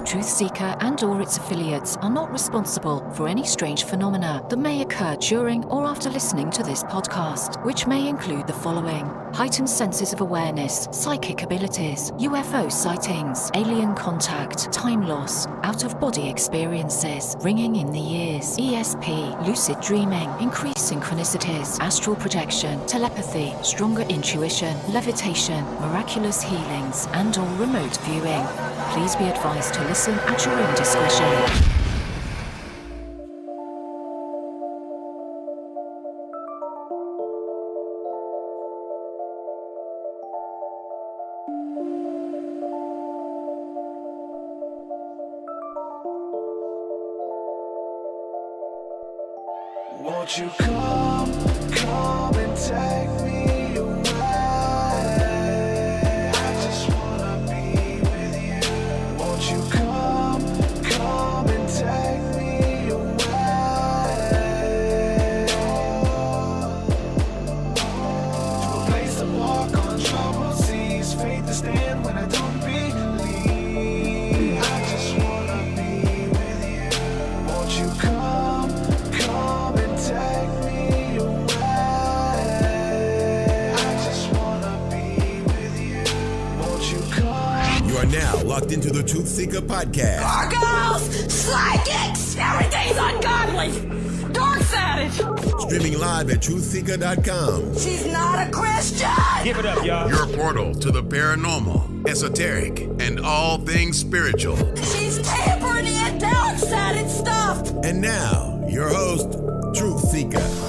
TruthSeekah and/or its affiliates are not responsible for any strange phenomena that may occur during or after listening to this podcast, which may include the following: heightened senses of awareness, psychic abilities, UFO sightings, alien contact, time loss, out-of-body experiences, ringing in the ears, ESP, lucid dreaming, increased synchronicities, astral projection, telepathy, stronger intuition, levitation, miraculous healings, and/or remote viewing. Please be advised to listen at your own discretion. Won't you come and take me away? I just wanna be with you. Won't you come and take me away? To a place to walk on troubled seas, faith to stand when I don't believe. I just wanna be with you. Won't you come and take me away? I just wanna be with you. Won't you come? You are now locked into the TruthSeekah podcast. Gargoyles, psychics, everything's ungodly. Dark savage. Streaming live at TruthSeekah.com. She's not a Christian. Give it up, y'all. Your portal to the paranormal, esoteric, and all things spiritual. She's tampering in dark sided stuff. And now, your host, TruthSeekah.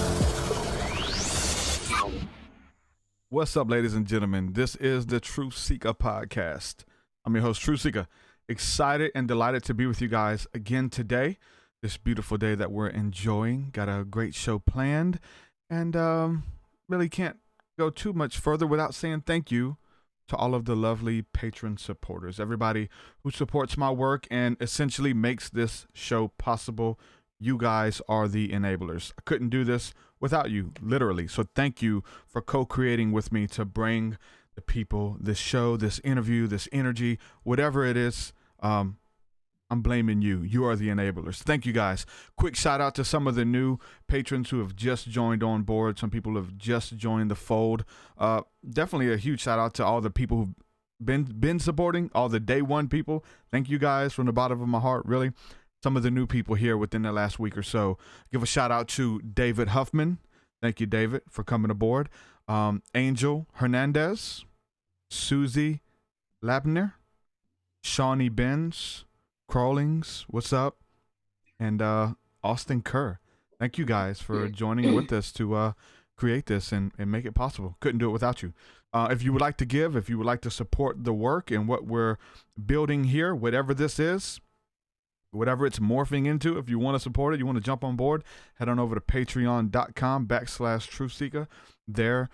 What's up, ladies and gentlemen? This is the TruthSeekah podcast. I'm your host, TruthSeekah. Excited and delighted to be with you guys again today. This beautiful day that we're enjoying. Got a great show planned, and really can't go too much further without saying thank you to all of the lovely Patron supporters, everybody who supports my work and essentially makes this show possible. You guys are the enablers. I couldn't do this without you, literally. So thank you for co-creating with me to bring the people this show, this interview, this energy, whatever it is. I'm blaming you. You are the enablers. Thank you, guys. Quick shout out to some of the new patrons who have just joined on board. Some people have just joined the fold. Definitely a huge shout out to all the people who've been supporting, all the day one people. Thank you guys from the bottom of my heart, really. Some of the new people here within the last week or so. Give a shout out to David Huffman. Thank you, David, for coming aboard. Angel Hernandez, Susie Labner, Shawnee Benz, Crawlings, what's up? And Austin Kerr. Thank you guys for joining with us to create this and make it possible. Couldn't do it without you. If you would like to give, if you would like to support the work and what we're building here, whatever this is, whatever it's morphing into, if you want to support it, you want to jump on board, head on over to patreon.com/TruthSeekah. There,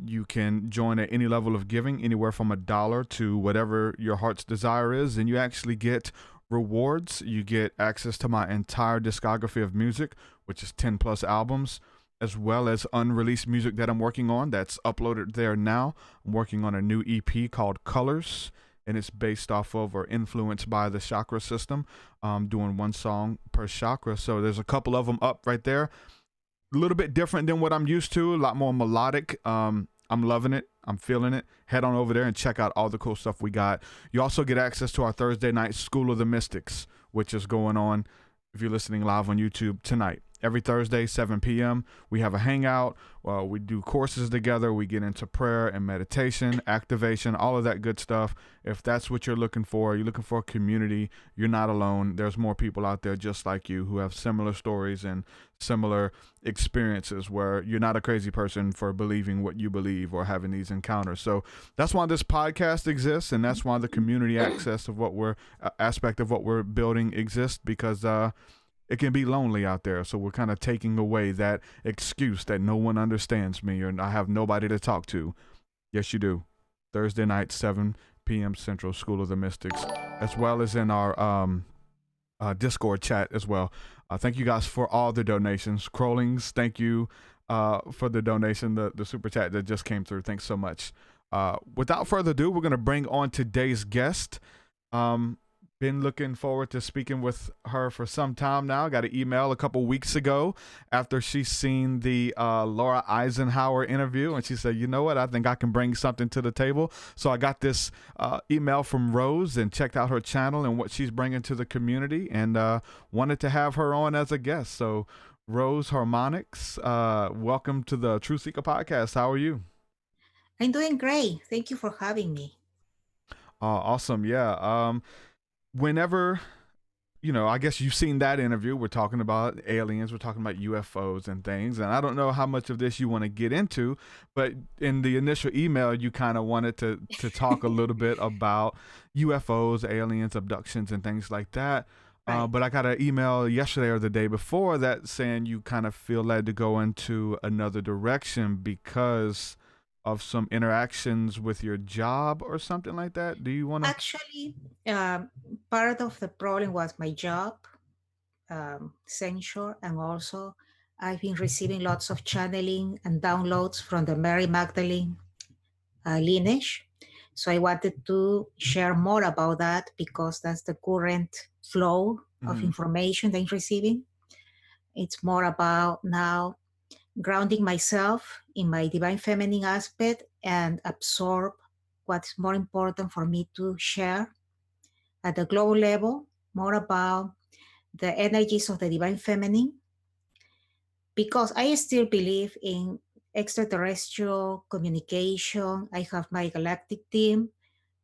you can join at any level of giving, anywhere from $1 to whatever your heart's desire is, and you actually get rewards. You get access to my entire discography of music, which is 10 plus albums, as well as unreleased music that I'm working on that's uploaded there now. I'm working on a new EP called Colors, and it's based off of or influenced by the chakra system. Doing one song per chakra. So there's a couple of them up right there. A little bit different than what I'm used to, a lot more melodic. I'm loving it. I'm feeling it. Head on over there and check out all the cool stuff we got. You also get access to our Thursday night School of the Mystics, which is going on, if you're listening live on YouTube, tonight. Every Thursday, 7 p.m., we have a hangout. We do courses together. We get into prayer and meditation, activation, all of that good stuff. If that's what you're looking for a community, you're not alone. There's more people out there just like you who have similar stories and similar experiences where you're not a crazy person for believing what you believe or having these encounters. So that's why this podcast exists, and that's why the community aspect of what we're building exists, because it can be lonely out there. So we're kind of taking away that excuse that no one understands me or I have nobody to talk to. Yes, you do. Thursday night, 7 p.m. Central, School of the Mystics, as well as in our Discord chat as well. Thank you guys for all the donations. Crawlings, thank you for the donation, the super chat that just came through. Thanks so much. Without further ado, we're going to bring on today's guest. Been looking forward to speaking with her for some time now. Got an email a couple weeks ago after she's seen the Laura Eisenhower interview, and she said, "You know what? I think I can bring something to the table." So I got this email from Rose and checked out her channel and what she's bringing to the community, and wanted to have her on as a guest. So, Rose Harmonics, welcome to the TruthSeekah podcast. How are you? I'm doing great. Thank you for having me. Awesome. Yeah. Whenever I guess you've seen that interview. We're talking about aliens, we're talking about UFOs and things. And I don't know how much of this you want to get into, but in the initial email, you kind of wanted to talk a little bit about UFOs, aliens, abductions, and things like that. Right. But I got an email yesterday or the day before that saying you kind of feel led to go into another direction because of some interactions with your job or something like that. Do you want to? Actually, part of the problem was my job, censure, and also I've been receiving lots of channeling and downloads from the Mary Magdalene lineage. So I wanted to share more about that because that's the current flow of information that I'm receiving. It's more about now grounding myself in my divine feminine aspect and absorb what's more important for me to share at the global level, more about the energies of the divine feminine, because I still believe in extraterrestrial communication. I have my galactic team,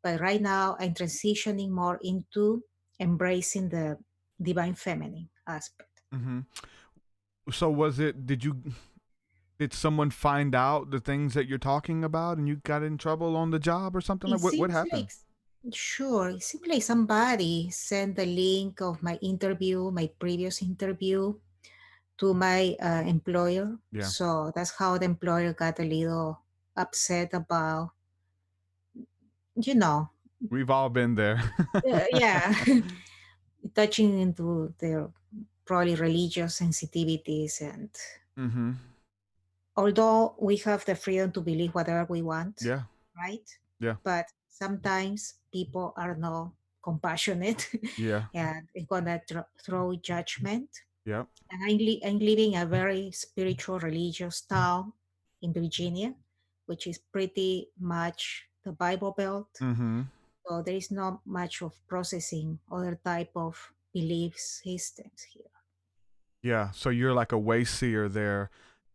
but right now I'm transitioning more into embracing the divine feminine aspect. Mm-hmm. So did someone find out the things that you're talking about and you got in trouble on the job or something? It Like what seems happened? like, sure, it seems like somebody sent the link of my interview, my previous interview, to my employer. Yeah. So that's how the employer got a little upset about, you know, We've all been there. yeah, touching into their probably religious sensitivities. And Mm-hmm. although we have the freedom to believe whatever we want, Yeah. right? Yeah. But sometimes people are not compassionate Yeah. and they're gonna throw judgment. Yeah. And I'm living a very spiritual, religious town in Virginia, which is pretty much the Bible Belt. Mm-hmm. So there is not much of processing other type of belief systems here. Yeah. So you're like a way seer there.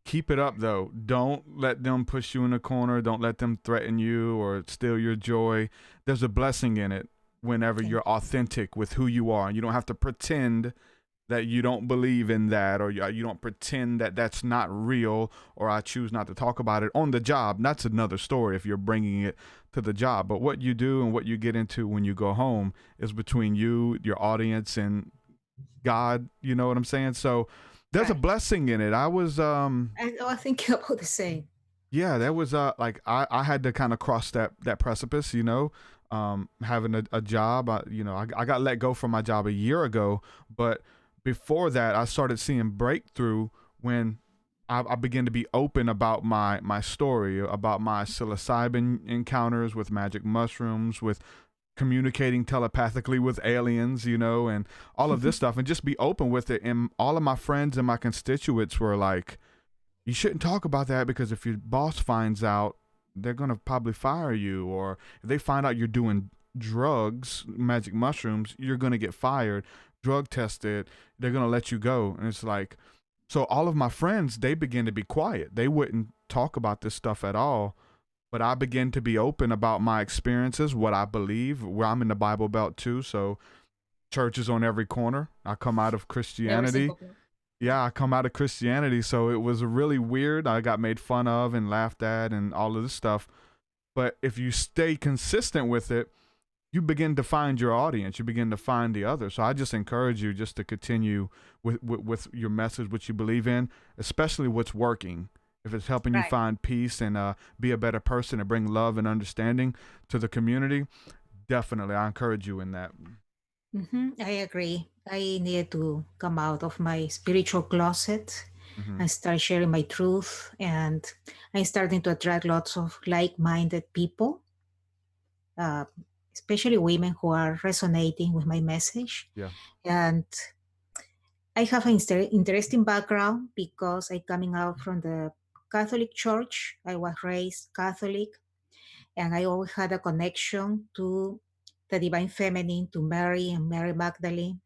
Keep it up though. Don't let them push you in a corner. Don't let them threaten you or steal your joy. There's a blessing in it whenever Thank you're authentic with who you are. You don't have to pretend that you don't believe in that, or you don't pretend that that's not real, or I choose not to talk about it on the job. That's another story if you're bringing it to the job. But what you do and what you get into when you go home is between you, your audience, and God. You know what I'm saying? So there's a Right. blessing in it. I was I was thinking about the same. yeah, that was like I had to kind of cross that precipice, having a job. I got let go from my job a year ago, but before that, I started seeing breakthrough when I began to be open about my story, about my psilocybin encounters with magic mushrooms, with communicating telepathically with aliens, and all of this stuff, and just be open with it. And all of my friends and my constituents were like, you shouldn't talk about that because if your boss finds out, they're going to probably fire you. Or if they find out you're doing drugs, magic mushrooms, you're going to get fired, drug tested, they're going to let you go. And it's like, so all of my friends, they begin to be quiet. They wouldn't talk about this stuff at all. But I began to be open about my experiences, what I believe. Where I'm in the Bible Belt too, so churches on every corner. I come out of Every Christianity. single one. Yeah, I come out of Christianity, so it was really weird. I got made fun of and laughed at and all of this stuff. But if you stay consistent with it, you begin to find your audience. You begin to find the other. So I just encourage you just to continue with your message, what you believe in, especially what's working. If it's helping you Right. find peace and be a better person and bring love and understanding to the community, definitely, I encourage you in that. I agree. I needed to come out of my spiritual closet Hmm. and start sharing my truth. And I'm starting to attract lots of like minded people, uh, especially women who are resonating with my message. Yeah. And I have an interesting background because I'm coming out from the Catholic Church. I was raised Catholic, and I always had a connection to the Divine Feminine, to Mary and Mary Magdalene.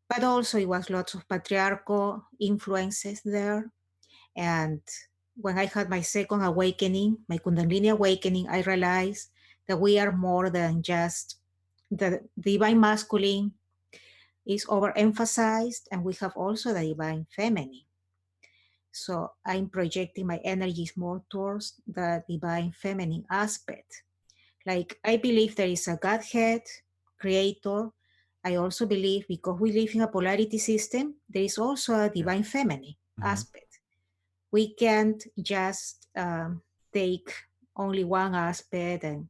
But also, it was lots of patriarchal influences there. And when I had my second awakening, my Kundalini awakening, I realized that we are more than just the divine masculine is overemphasized, and we have also the divine feminine. So I'm projecting my energies more towards the divine feminine aspect. Like, I believe there is a Godhead, creator. I also believe, because we live in a polarity system, there is also a divine feminine aspect. We can't just take only one aspect and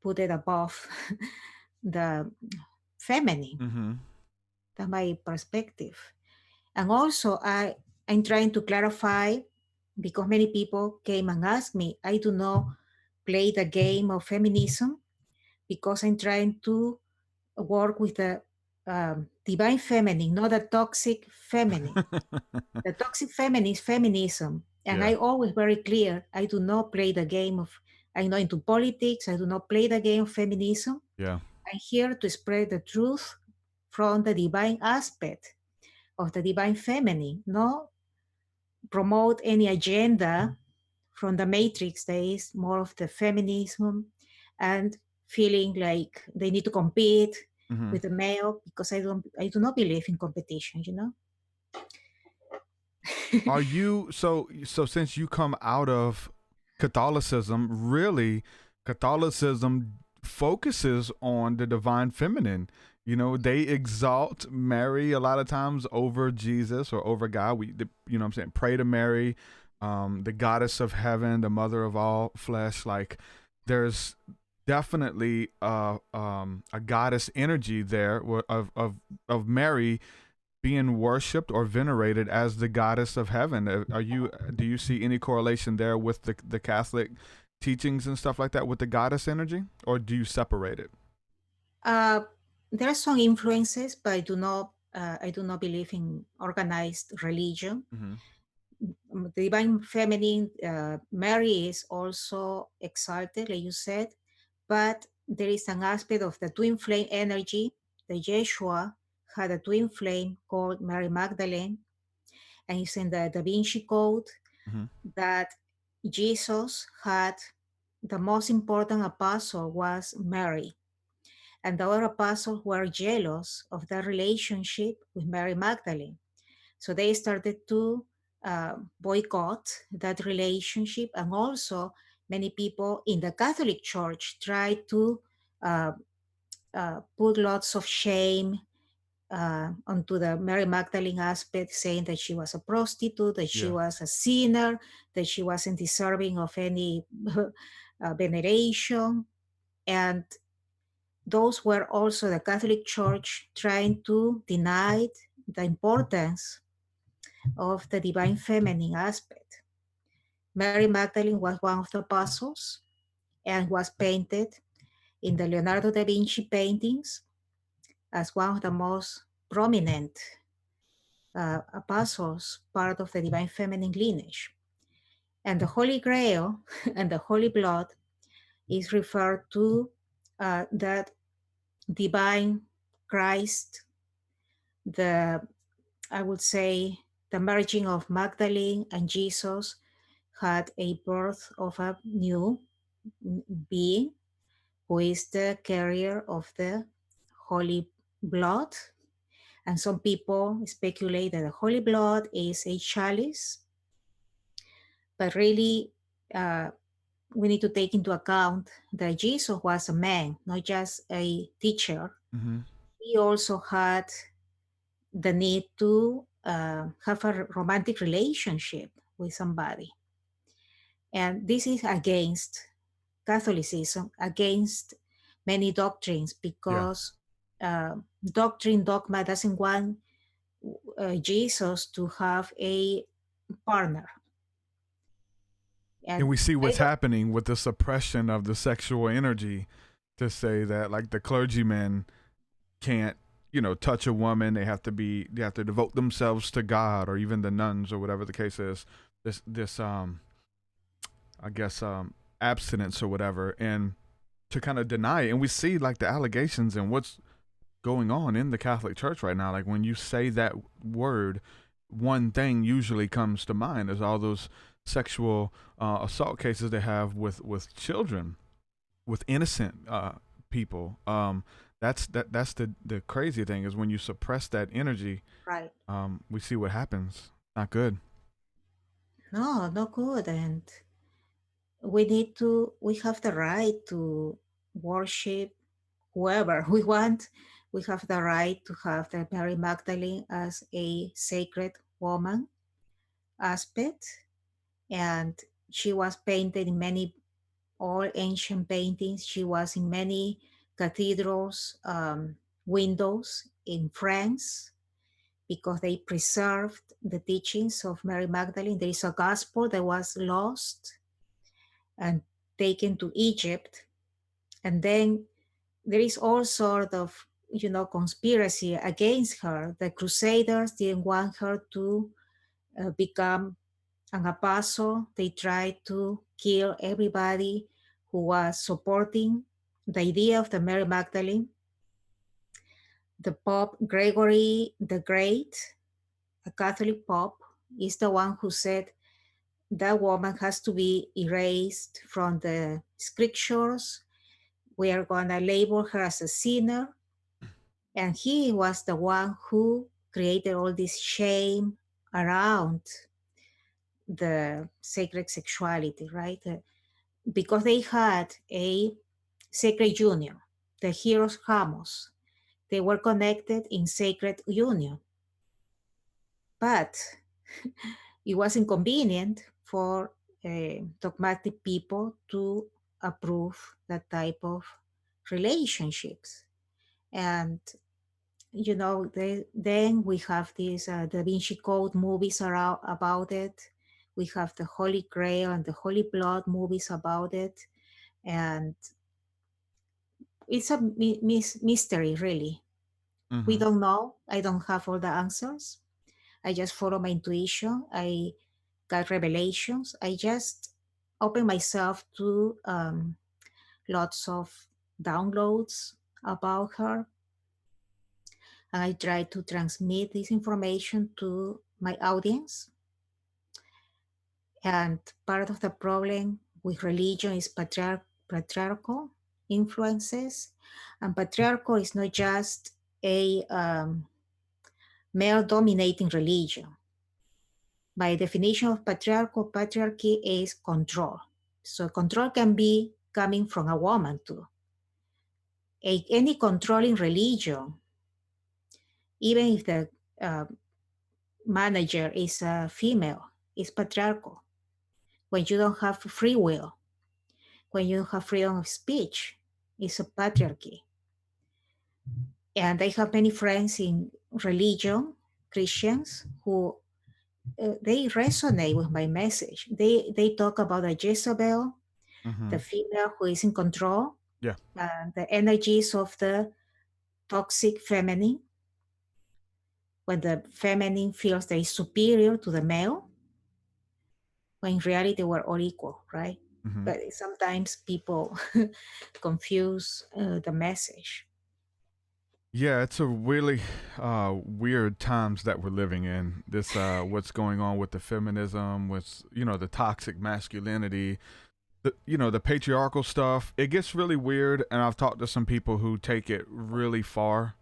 put it above the feminine. Mm-hmm. That's my perspective. And also, I'm trying to clarify, because many people came and asked me, I do not play the game of feminism, because I'm trying to work with the divine feminine, not the toxic feminine. The toxic feminine is feminism. And I always very clear, I do not play the game of, I'm not into politics, I do not play the game of feminism. Yeah. I'm here to spread the truth from the divine aspect of the divine feminine, not promote any agenda from the matrix that is more of the feminism and feeling like they need to compete with the male, because I do not believe in competition, you know. Are you so since you come out of Catholicism, really Catholicism focuses on the divine feminine. You know, they exalt Mary a lot of times over Jesus or over God. You know what I'm saying, pray to Mary, the goddess of heaven, the mother of all flesh. Like, there's definitely a goddess energy there of Mary being worshipped or venerated as the goddess of heaven. Do you see any correlation there with the Catholic teachings and stuff like that with the goddess energy, or do you separate it? There are some influences, but I do not believe in organized religion. The divine feminine, Mary is also exalted, like you said, but there is an aspect of the twin flame energy. The Yeshua had a twin flame called Mary Magdalene, and it's in the Da Vinci Code that Jesus had, the most important apostle was Mary, and the other apostles were jealous of the relationship with Mary Magdalene. So they started to boycott that relationship, and also many people in the Catholic Church tried to put lots of shame onto the Mary Magdalene aspect, saying that she was a prostitute, that she was a sinner, that she wasn't deserving of any veneration. And those were also the Catholic Church trying to deny the importance of the divine feminine aspect. Mary Magdalene was one of the apostles and was painted in the Leonardo da Vinci paintings as one of the most prominent apostles, part of the divine feminine lineage. And the Holy Grail and the Holy Blood is referred to that divine Christ, I would say, the merging of Magdalene and Jesus had a birth of a new being who is the carrier of the holy blood. And some people speculate that the holy blood is a chalice, but really we need to take into account that Jesus was a man, not just a teacher. He also had the need to have a romantic relationship with somebody. And this is against Catholicism, against many doctrines, because dogma doesn't want Jesus to have a partner. And we see what's happening with the suppression of the sexual energy to say that like the clergymen can't, touch a woman. They have to devote themselves to God, or even the nuns or whatever the case is. This I guess abstinence or whatever, and to kind of deny it. And we see like the allegations and what's going on in the Catholic Church right now. Like when you say that word, one thing usually comes to mind is all those sexual assault cases they have with children, with innocent people. That's the crazy thing is when you suppress that energy, Right. we see what happens. Not good. No, not good. And we have the right to worship whoever we want. We have the right to have the Mary Magdalene as a sacred woman aspect. And she was painted in many all ancient paintings. She was in many cathedrals, windows in France, because they preserved the teachings of Mary Magdalene. There is a gospel that was lost and taken to Egypt. And then there is all sort of, conspiracy against her. The Crusaders didn't want her to become an apostle. They tried to kill everybody who was supporting the idea of the Mary Magdalene. The Pope Gregory the Great, a Catholic Pope, is the one who said that woman has to be erased from the scriptures. We are going to label her as a sinner. And he was the one who created all this shame around the sacred sexuality, right? Because they had a sacred union, the heroes Hamos. They were connected in sacred union. But it was inconvenient for dogmatic people to approve that type of relationships. And, then we have these Da Vinci Code movies around, about it. We have the Holy Grail and the Holy Blood movies about it. And it's a mystery, really. Mm-hmm. We don't know. I don't have all the answers. I just follow my intuition. I got revelations. I just open myself to lots of downloads about her. And I try to transmit this information to my audience. And part of the problem with religion is patriarchal influences. And patriarchal is not just a male-dominating religion. By definition of patriarchy is control. So control can be coming from a woman too. Any controlling religion, even if the manager is a female, is patriarchal. When you don't have free will, when you don't have freedom of speech, it's a patriarchy. And I have many friends in religion, Christians, who they resonate with my message. They talk about a Jezebel, Mm-hmm. the female who is in control, Yeah. the energies of the toxic feminine, when the feminine feels they is superior to the male, when in reality we're all equal, right? Mm-hmm. But sometimes people confuse the message. Yeah, it's a really weird times that we're living in. This what's going on with the feminism, with the toxic masculinity, the patriarchal stuff. It gets really weird, and I've talked to some people who take it really far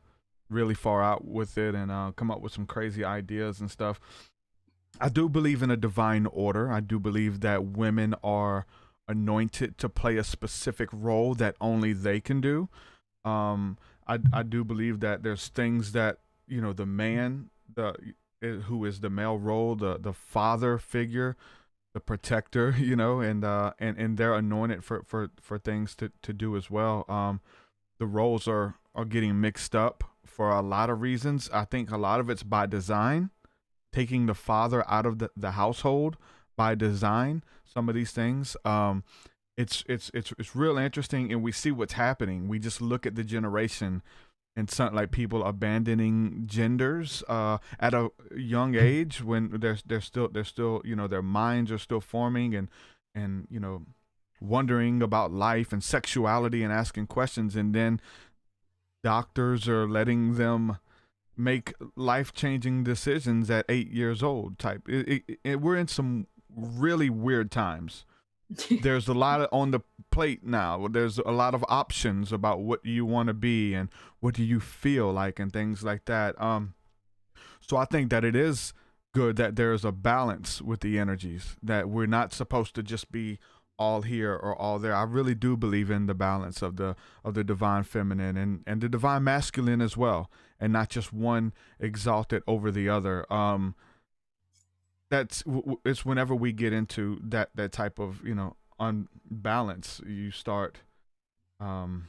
out with it, and come up with some crazy ideas and stuff. I do believe in a divine order. I do believe that women are anointed to play a specific role that only they can do. I do believe that there's things that the man, who is the male role, the father figure, the protector, and they're anointed for things to do as well. The roles are getting mixed up for a lot of reasons. I think a lot of it's by design, taking the father out of the household by design. Some of these things. It's real interesting, and we see what's happening. We just look at the generation and some like people abandoning genders at a young age when they're still their minds are still forming and wondering about life and sexuality and asking questions, and then doctors are letting them make life-changing decisions at 8 years old type. We're in some really weird times. There's a lot on the plate now. There's a lot of options about what you want to be and what do you feel like and things like that. So I think that it is good that there's a balance with the energies, that we're not supposed to just be all here or all there. I really do believe in the balance of the divine feminine and the divine masculine as well, and not just one exalted over the other. It's whenever we get into that type of unbalance, you start um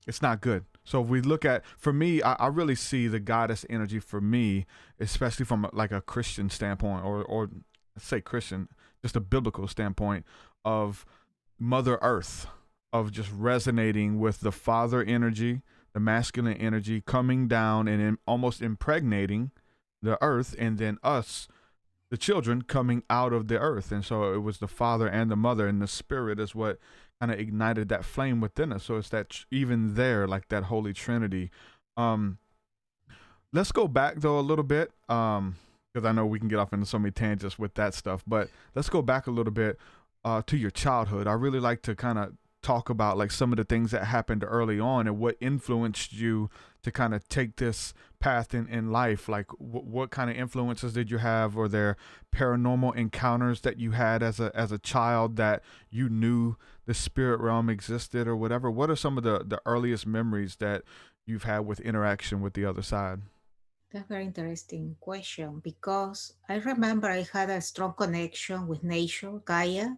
it's not good. So if we look at, for me, I really see the goddess energy for me, especially from like a Christian standpoint, or let's say Christian, just a biblical standpoint of Mother Earth, of just resonating with the father energy, the masculine energy coming down and almost impregnating the earth, and then us, the children, coming out of the earth. And so it was the father and the mother, and the spirit is what kind of ignited that flame within us. So it's that even there, like that holy trinity. um let's go back though a little bit, because I know we can get off into so many tangents with that stuff, but let's go back a little bit to your childhood. I really like to kind of talk about like some of the things that happened early on and what influenced you to kind of take this path in life. Like what kind of influences did you have? Or there paranormal encounters that you had as a child that you knew the spirit realm existed or whatever? What are some of the earliest memories that you've had with interaction with the other side? That's a very interesting question because I remember I had a strong connection with nature, Gaia,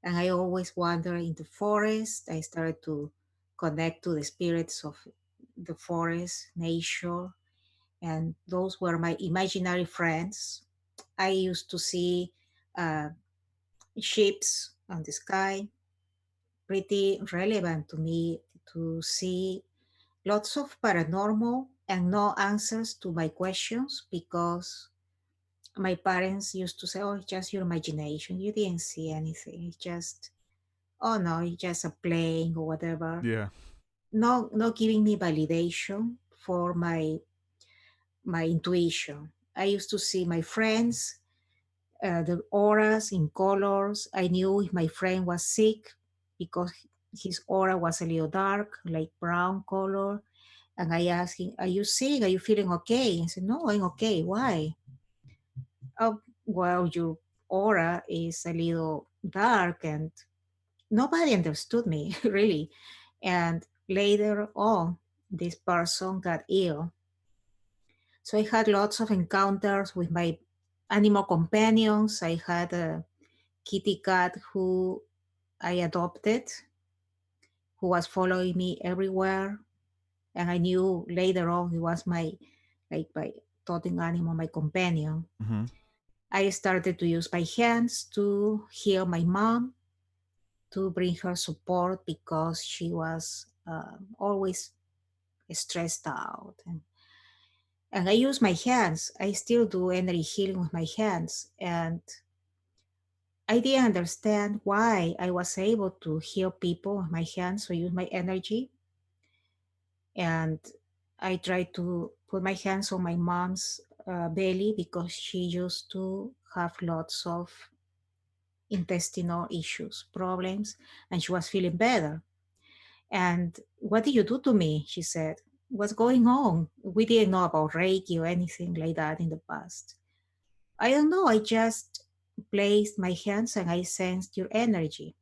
and I always wander in the forest. I started to connect to the spirits of the forest, nature, and those were my imaginary friends. I used to see uh, ships on the sky, pretty relevant to me to see lots of paranormal and no answers to my questions because my parents used to say, "Oh, it's just your imagination. You didn't see anything. It's just, oh no, it's just a plane or whatever." Yeah. No, not giving me validation for my intuition. I used to see my friends, the auras in colors. I knew if my friend was sick because his aura was a little dark, like brown color. And I asked him, "Are you sick? Are you feeling okay?" He said, "No, I'm okay. Why?" "Oh, well, your aura is a little dark." And nobody understood me, really. And later on, this person got ill. So I had lots of encounters with my animal companions. I had a kitty cat who I adopted, who was following me everywhere. And I knew later on he was my totem animal, my companion. Mm-hmm. I started to use my hands to heal my mom, to bring her support because she was always stressed out. And I use my hands. I still do energy healing with my hands. And I didn't understand why I was able to heal people with my hands, so use my energy. And I tried to put my hands on my mom's belly because she used to have lots of intestinal issues, problems, and she was feeling better. And "What did you do to me?" she said. "What's going on?" We didn't know about Reiki or anything like that in the past. "I don't know. I just placed my hands and I sensed your energy."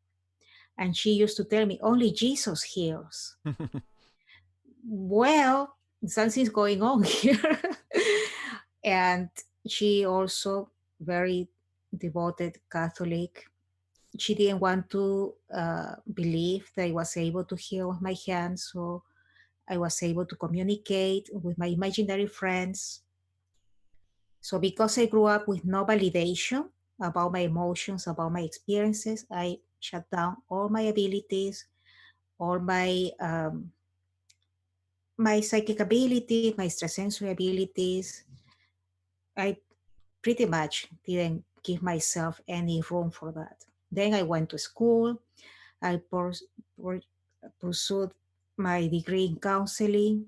And she used to tell me, "Only Jesus heals." Well, something's going on here. And she also very devoted Catholic. She didn't want to believe that I was able to heal with my hands, so I was able to communicate with my imaginary friends. So because I grew up with no validation about my emotions, about my experiences, I shut down all my abilities, all my psychic ability, my extrasensory abilities. I pretty much didn't give myself any room for that. Then I went to school. I pur- pursued my degree in counseling,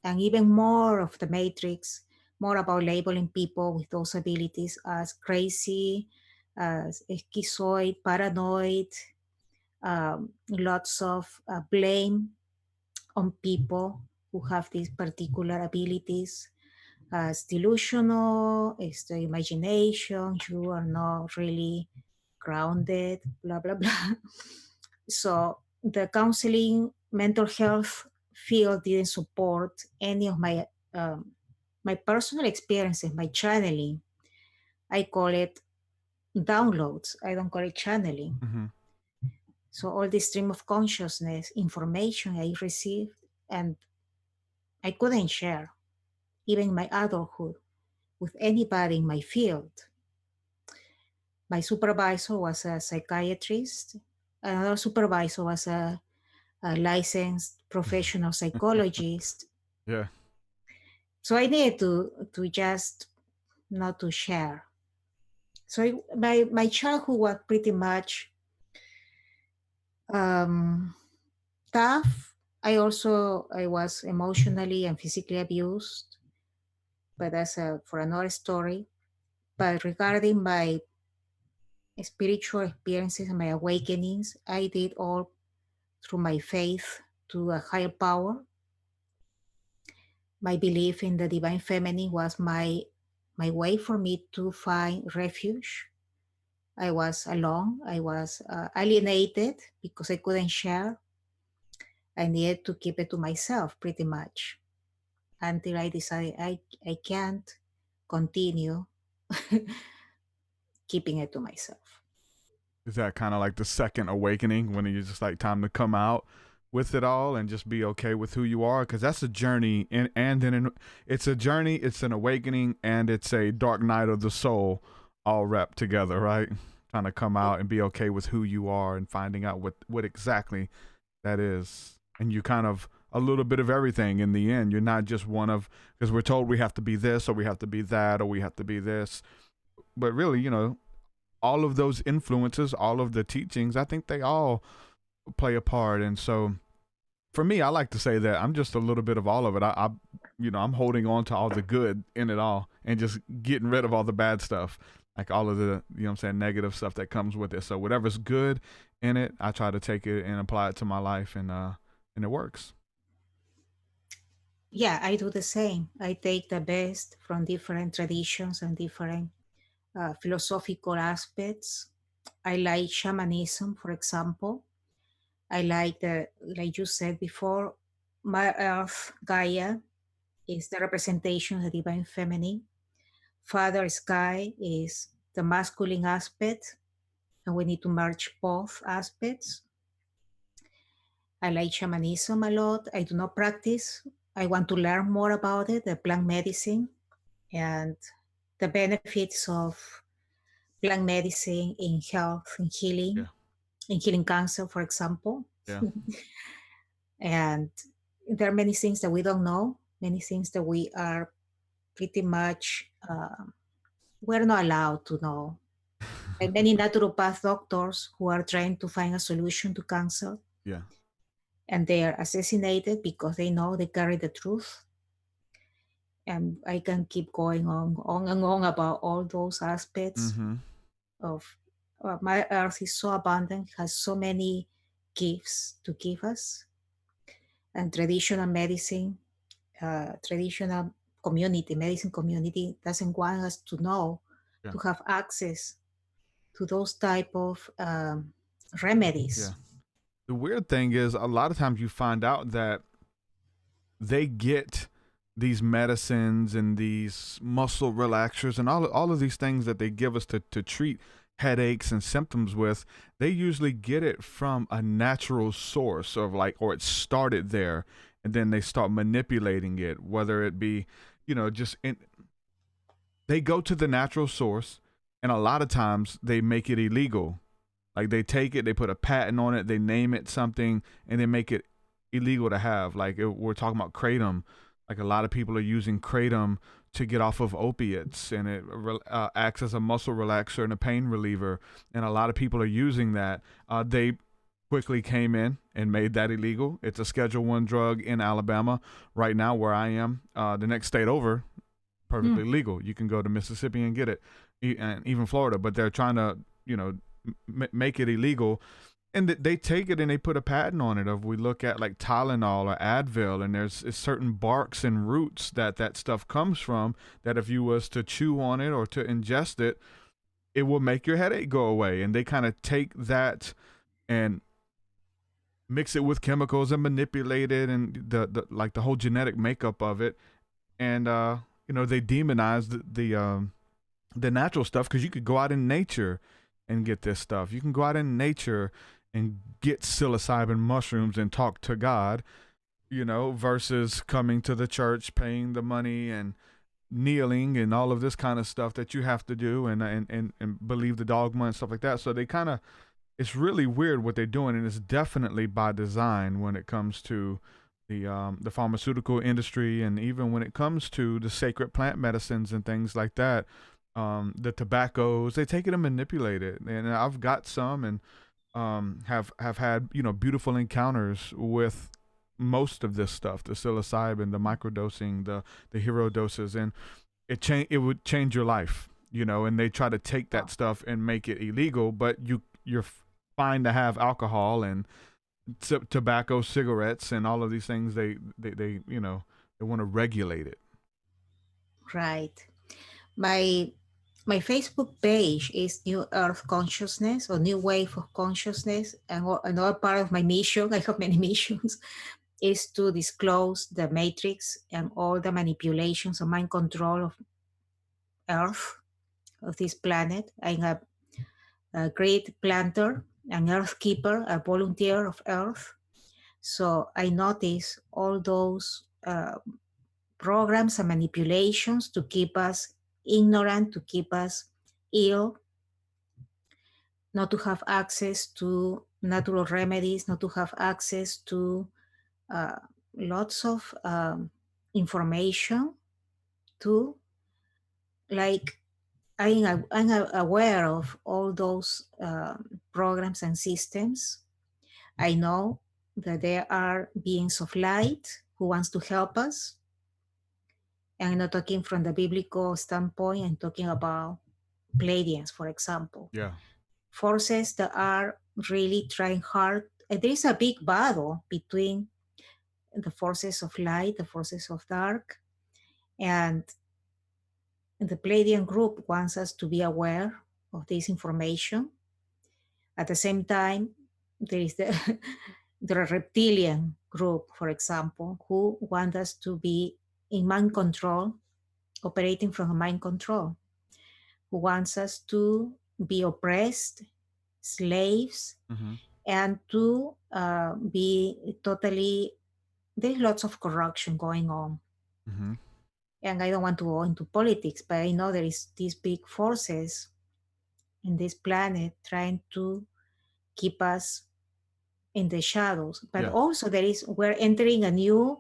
and even more of the matrix, more about labeling people with those abilities as crazy, as schizoid, paranoid, lots of blame on people who have these particular abilities as delusional, it's the imagination, you are not really grounded, blah, blah, blah. So the counseling, mental health field didn't support any of my personal experiences, my channeling. I call it downloads. I don't call it channeling. Mm-hmm. So all this stream of consciousness information I received, and I couldn't share, even in my adulthood, with anybody in my field. My supervisor was a psychiatrist. Another supervisor was a licensed professional psychologist. Yeah. So I needed to just not to share. So my childhood was pretty much um, tough. I was emotionally and physically abused, but that's for another story. But regarding my spiritual experiences and my awakenings, I did all through my faith to a higher power. My belief in the divine feminine was my way for me to find refuge. I was alone. I was alienated because I couldn't share. I needed to keep it to myself pretty much until I decided I can't continue keeping it to myself. Is that kind of like the second awakening when it's just like time to come out with it all and just be okay with who you are? Because that's a journey, and then it's a journey, it's an awakening, and it's a dark night of the soul all wrapped together, right? Trying to come out and be okay with who you are and finding out what exactly that is. And you kind of a little bit of everything in the end. You're not just one of, because we're told we have to be this or we have to be that or we have to be this. But really, all of those influences, all of the teachings, I think they all play a part. And so for me, I like to say that I'm just a little bit of all of it. I'm holding on to all the good in it all and just getting rid of all the bad stuff, like all of the, negative stuff that comes with it. So whatever's good in it, I try to take it and apply it to my life, and it works. Yeah, I do the same. I take the best from different traditions and different philosophical aspects. I like shamanism, for example. I like like you said before, my earth, Gaia, is the representation of the divine feminine. Father Sky is the masculine aspect, and we need to merge both aspects. I like shamanism a lot. I do not practice. I want to learn more about it, the plant medicine, and the benefits of plant medicine in health and healing, Yeah. in healing cancer, for example. Yeah. And there are many things that we don't know, many things that we are pretty much, we're not allowed to know. Like many naturopath doctors who are trying to find a solution to cancer, Yeah. and they are assassinated because they know they carry the truth. And I can keep going on and on about all those aspects Mm-hmm. of my earth is so abundant, has so many gifts to give us. And traditional medicine, traditional medicine community doesn't want us to know, Yeah. to have access to those type of remedies. Yeah. The weird thing is, a lot of times you find out that they get these medicines and these muscle relaxers and all of these things that they give us to treat headaches and symptoms with. They usually get it from a natural source of or it started there, and then they start manipulating it, whether it be, they go to the natural source, and a lot of times they make it illegal Like they take it, they put a patent on it, they name it something, and they make it illegal to have. Like we're talking about kratom. Like a lot of people are using kratom to get off of opiates, and it acts as a muscle relaxer and a pain reliever. And a lot of people are using that. They quickly came in and made that illegal. It's a Schedule I drug in Alabama right now, where I am. The next state over, perfectly legal. You can go to Mississippi and get it, and even Florida. But they're trying to, make it illegal. And they take it and they put a patent on it. If we look at like Tylenol or Advil, and there's certain barks and roots that stuff comes from, that if you was to chew on it or to ingest it, it will make your headache go away. And they kind of take that and mix it with chemicals and manipulate it, and the whole genetic makeup of it. And they demonize the natural stuff, because you could go out in nature and get this stuff. You can go out in nature and get psilocybin mushrooms and talk to God, versus coming to the church, paying the money and kneeling and all of this kind of stuff that you have to do, and believe the dogma and stuff like that. So they kind of, it's really weird what they're doing, and it's definitely by design when it comes to the pharmaceutical industry, and even when it comes to the sacred plant medicines and things like that. The tobaccos, they take it and manipulate it. And I've got some, and have had beautiful encounters with most of this stuff, the psilocybin, the microdosing, the hero doses, and it would change your life, and they try to take that stuff and make it illegal, but you're fine to have alcohol and tobacco, cigarettes, and all of these things. They want to regulate it. Right. My Facebook page is New Earth Consciousness, or New Wave of Consciousness. And another part of my mission, I have many missions, is to disclose the matrix and all the manipulations and mind control of Earth, of this planet. I'm a great planter, an earth keeper, a volunteer of Earth. So I notice all those programs and manipulations to keep us ignorant, to keep us ill, not to have access to natural remedies, not to have access to lots of information too. Like I'm aware of all those programs and systems. I know that there are beings of light who wants to help us. And I'm not talking from the biblical standpoint. I'm talking about Pleiadians, for example. Yeah. Forces that are really trying hard. And there is a big battle between the forces of light, the forces of dark, and the Pleiadian group wants us to be aware of this information. At the same time, there is the reptilian group, for example, who want us to be in mind control, operating from mind control, who wants us to be oppressed, slaves, and to be totally, there's lots of corruption going on. And I don't want to go into politics, but I know there is these big forces in this planet trying to keep us in the shadows. But also we're entering a new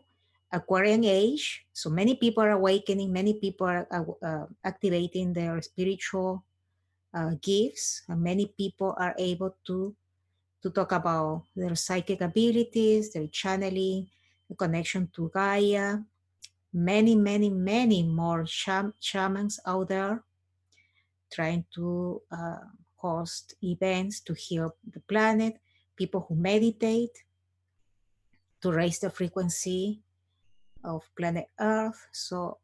Aquarian age. So many people are awakening, many people are activating their spiritual gifts, and many people are able to talk about their psychic abilities, their channeling, the connection to Gaia. Many, many, many more shamans out there trying to host events to heal the planet, people who meditate to raise the frequency of planet Earth. So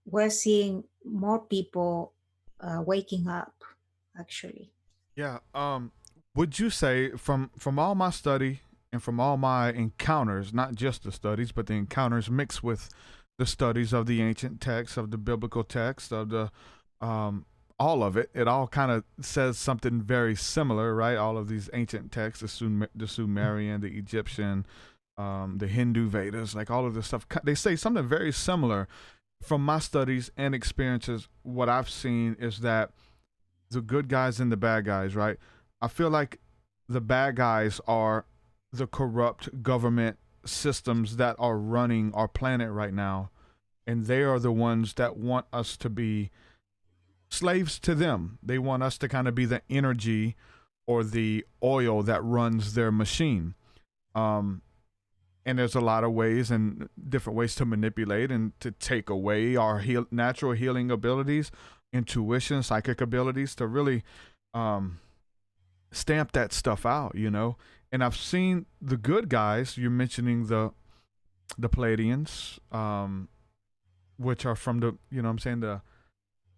we're seeing more people waking up, actually. Yeah. Would you say from all my study and from all my encounters, not just the studies, but the encounters mixed with the studies of the ancient texts, of the biblical text, of the all of it all kind of says something very similar, right? All of these ancient texts, the Sumerian, the Egyptian, the Hindu Vedas, like all of this stuff, they say something very similar. From my studies and experiences, what I've seen is that the good guys and the bad guys, right? I feel like the bad guys are the corrupt government systems that are running our planet right now, and they are the ones that want us to be slaves to them. They want us to kind of be the energy or the oil that runs their machine. And there's a lot of ways and different ways to manipulate and to take away our natural healing abilities, intuition, psychic abilities, to really stamp that stuff out, you know. And I've seen the good guys. You're mentioning the Pleiadians, which are from the, you know what I'm saying, the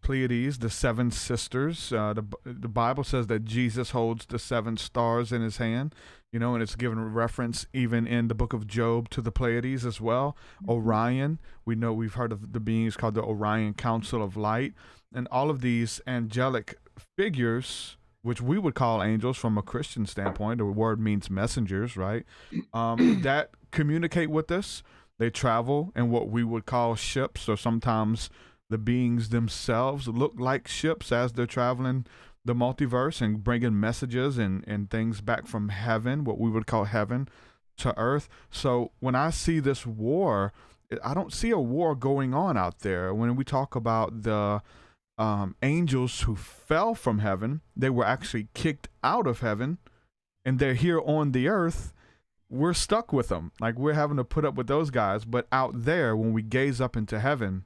Pleiades, the seven sisters. The Bible says that Jesus holds the seven stars in his hand, you know, and it's given reference even in the book of Job to the Pleiades as well. Orion, we know, we've heard of the beings called the Orion Council of Light, and all of these angelic figures, which we would call angels from a Christian standpoint. The word means messengers, right? That communicate with us. They travel in what we would call ships, or sometimes the beings themselves look like ships as they're traveling the multiverse and bringing messages and things back from heaven, what we would call heaven, to earth. So when I see this war, I don't see a war going on out there. When we talk about the angels who fell from heaven, they were actually kicked out of heaven, and they're here on the earth. We're stuck with them. Like, we're having to put up with those guys. But out there, when we gaze up into heaven,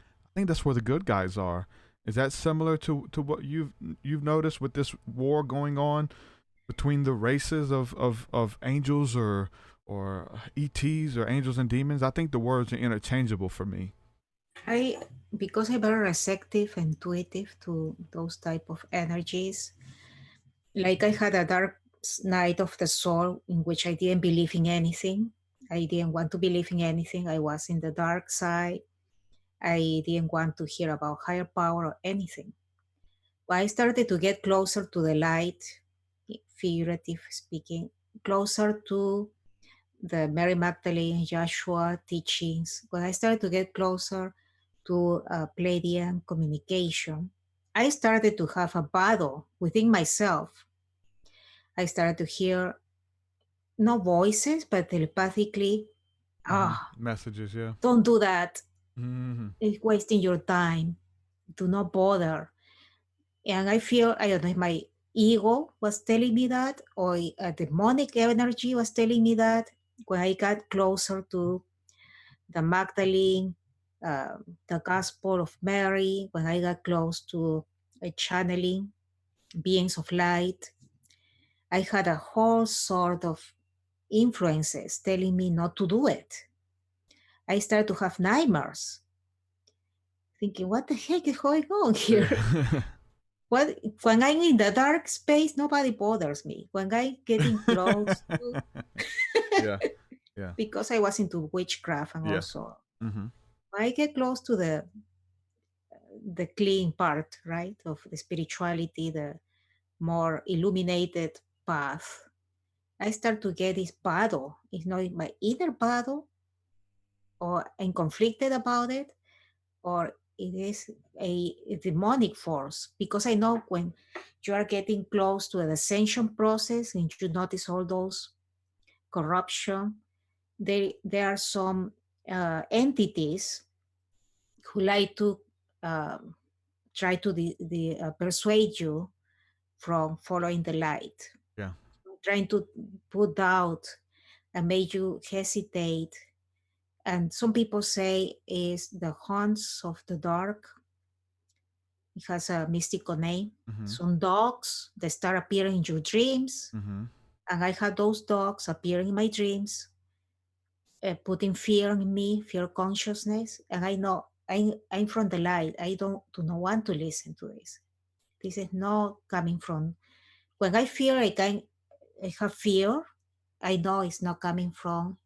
I think that's where the good guys are. Is that similar to what you've noticed with this war going on between the races of angels or ETs or angels and demons? I think the words are interchangeable for me. Because I'm very receptive, intuitive to those type of energies. Like, I had a dark night of the soul in which I didn't believe in anything. I didn't want to believe in anything. I was in the dark side. I didn't want to hear about higher power or anything. But I started to get closer to the light, figurative speaking, closer to the Mary Magdalene, Joshua teachings. When I started to get closer to Pleiadian communication, I started to have a battle within myself. I started to hear no voices, but telepathically, messages, yeah. Don't do that. Mm-hmm. It's wasting your time. Do not bother. And I feel, I don't know if my ego was telling me that, or a demonic energy was telling me that. When I got closer to the Magdalene, the Gospel of Mary, when I got close to channeling beings of light, I had a whole sort of influences telling me not to do it. I started to have nightmares, thinking, what the heck is going on here? When I'm in the dark space, nobody bothers me. When I'm getting close to... yeah. Because I was into witchcraft and also... Mm-hmm. When I get close to the clean part, right, of the spirituality, the more illuminated path, I start to get this battle. It's not my inner battle, or I'm conflicted about it, or it is a demonic force. Because I know when you are getting close to an ascension process and you notice all those corruption, there are some entities who like to try to persuade you from following the light. Yeah. Trying to put doubt and make you hesitate. And some people say is the haunts of the dark. It has a mystical name. Mm-hmm. Some dogs that start appearing in your dreams. Mm-hmm. And I had those dogs appearing in my dreams, putting fear in me, fear consciousness. And I know I'm from the light. I do not want to listen to this. This is not coming from... When I feel like I have fear, I know it's not coming from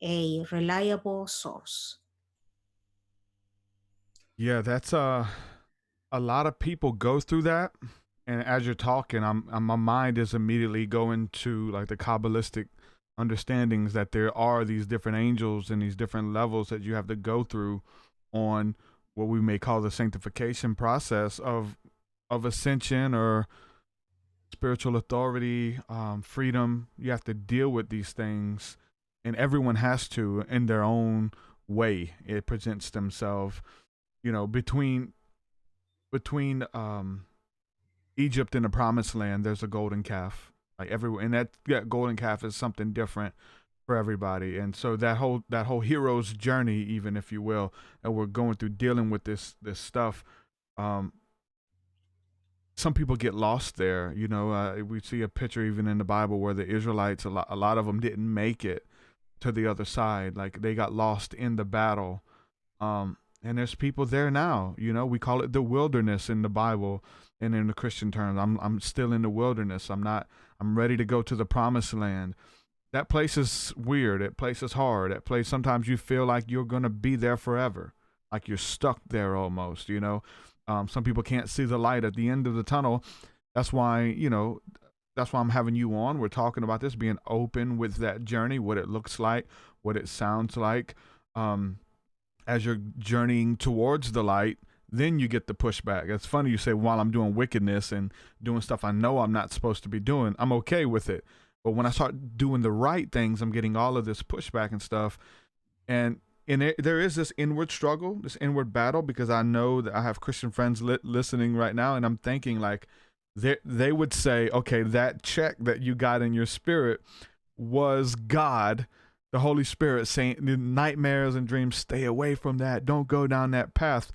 a reliable source. Yeah, that's a lot of people go through that. And as you're talking, my mind is immediately going to like the Kabbalistic understandings that there are these different angels and these different levels that you have to go through on what we may call the sanctification process of ascension, or spiritual authority, freedom. You have to deal with these things, and everyone has to in their own way. It presents themselves, between Egypt and the Promised Land. There's a golden calf, like everywhere, and that golden calf is something different for everybody. And so that whole hero's journey, even if you will, that we're going through dealing with this stuff. Some people get lost there. We see a picture even in the Bible where the Israelites, a lot of them didn't make it to the other side. Like they got lost in the battle. And there's people there now. We call it the wilderness in the Bible, and in the Christian terms, I'm still in the wilderness. I'm ready to go to the Promised Land. That place is weird. That place is hard. That place, sometimes you feel like you're going to be there forever. Like you're stuck there almost, Some people can't see the light at the end of the tunnel. That's why I'm having you on. We're talking about this, being open with that journey, what it looks like, what it sounds like. As you're journeying towards the light, then you get the pushback. It's funny you say, while I'm doing wickedness and doing stuff I know I'm not supposed to be doing, I'm okay with it. But when I start doing the right things, I'm getting all of this pushback and stuff. And there is this inward struggle, this inward battle, because I know that I have Christian friends listening right now, and I'm thinking like they would say, okay, that check that you got in your spirit was God, the Holy Spirit, saying nightmares and dreams, stay away from that. Don't go down that path.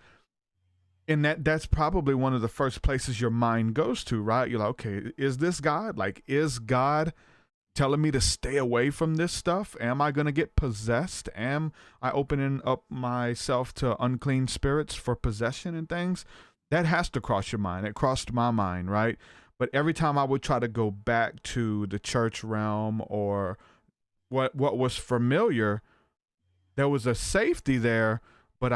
And that's probably one of the first places your mind goes to, right? You're like, okay, is this God? Like, is God telling me to stay away from this stuff? Am I going to get possessed? Am I opening up myself to unclean spirits for possession and things? That has to cross your mind. It crossed my mind, right? But every time I would try to go back to the church realm or what was familiar, there was a safety there, but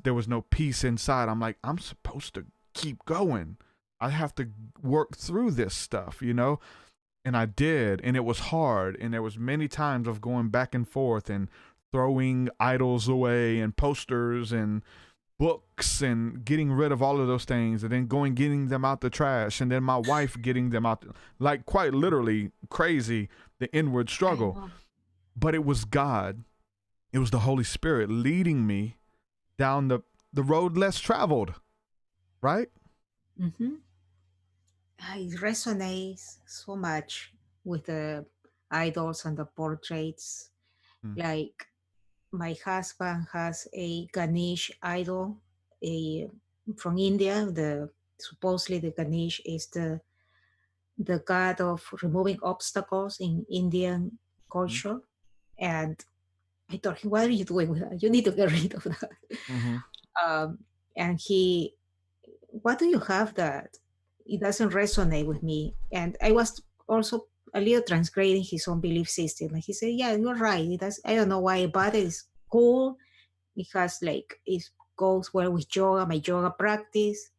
there was no peace inside. I'm like, I'm supposed to keep going. I have to work through this stuff, And I did, and it was hard, and there was many times of going back and forth and throwing idols away and posters and books and getting rid of all of those things, and then getting them out the trash, and then my wife getting them out, like quite literally crazy, the inward struggle. But it was God. It was the Holy Spirit leading me down the road less traveled, right? Mm-hmm. It resonates so much with the idols and the portraits. Like my husband has a Ganesh idol, from India. Supposedly the Ganesh is the god of removing obstacles in Indian culture. And I told him, what are you doing with that? You need to get rid of that. And what do you have that it doesn't resonate with me? And I was also a little transgrading his own belief system. And he said, yeah, you're right. I don't know why, but it's cool. It goes well with yoga, my yoga practice,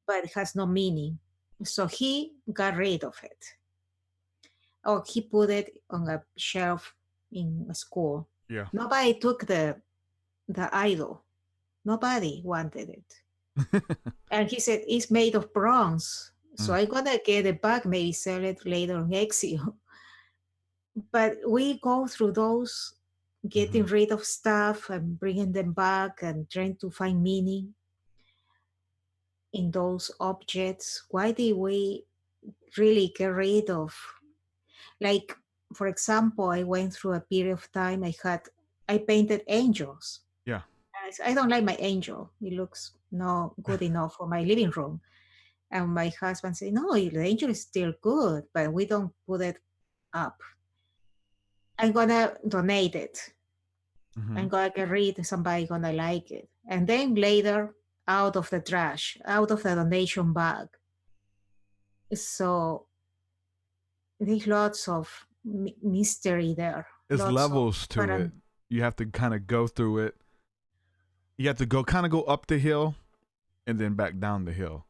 but it has no meaning. So he got rid of it. Oh, he put it on a shelf in a school. Yeah. Nobody took the idol. Nobody wanted it. And he said, it's made of bronze. So I'm going to get it back, maybe sell it later on Exio. But we go through those, getting rid of stuff and bringing them back and trying to find meaning in those objects. Why did we really get rid of? Like, for example, I went through a period of time I painted angels. Yeah. I don't like my angel. It looks not good enough for my living room. And my husband said, no, the angel is still good, but we don't put it up. I'm going to donate it. I'm going to get rid of somebody going to like it. And then later, out of the trash, out of the donation bag. So there's lots of mystery there. There's levels to it. You have to kind of go through it. You have to go up the hill and then back down the hill.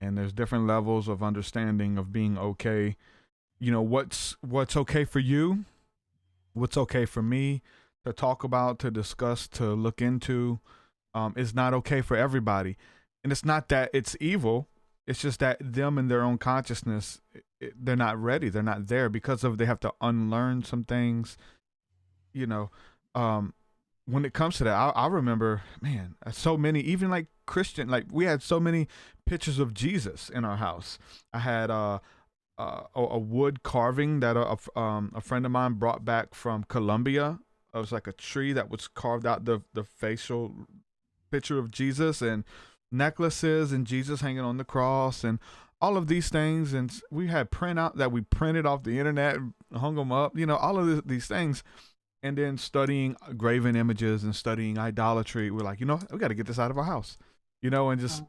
And there's different levels of understanding of being okay. What's okay for you, what's okay for me to talk about, to discuss, to look into, is not okay for everybody. And it's not that it's evil. It's just that them in their own consciousness, they're not ready. They're not there because of they have to unlearn some things. You know, um, when it comes to that, I remember, man, so many, even like Christian, like we had so many pictures of Jesus in our house. I had a wood carving that a friend of mine brought back from Colombia. It was like a tree that was carved out the facial picture of Jesus, and necklaces and Jesus hanging on the cross and all of these things. And we had printout that we printed off the internet and hung them up, all of these things. And then studying graven images and studying idolatry, we're like, we got to get this out of our house, and just,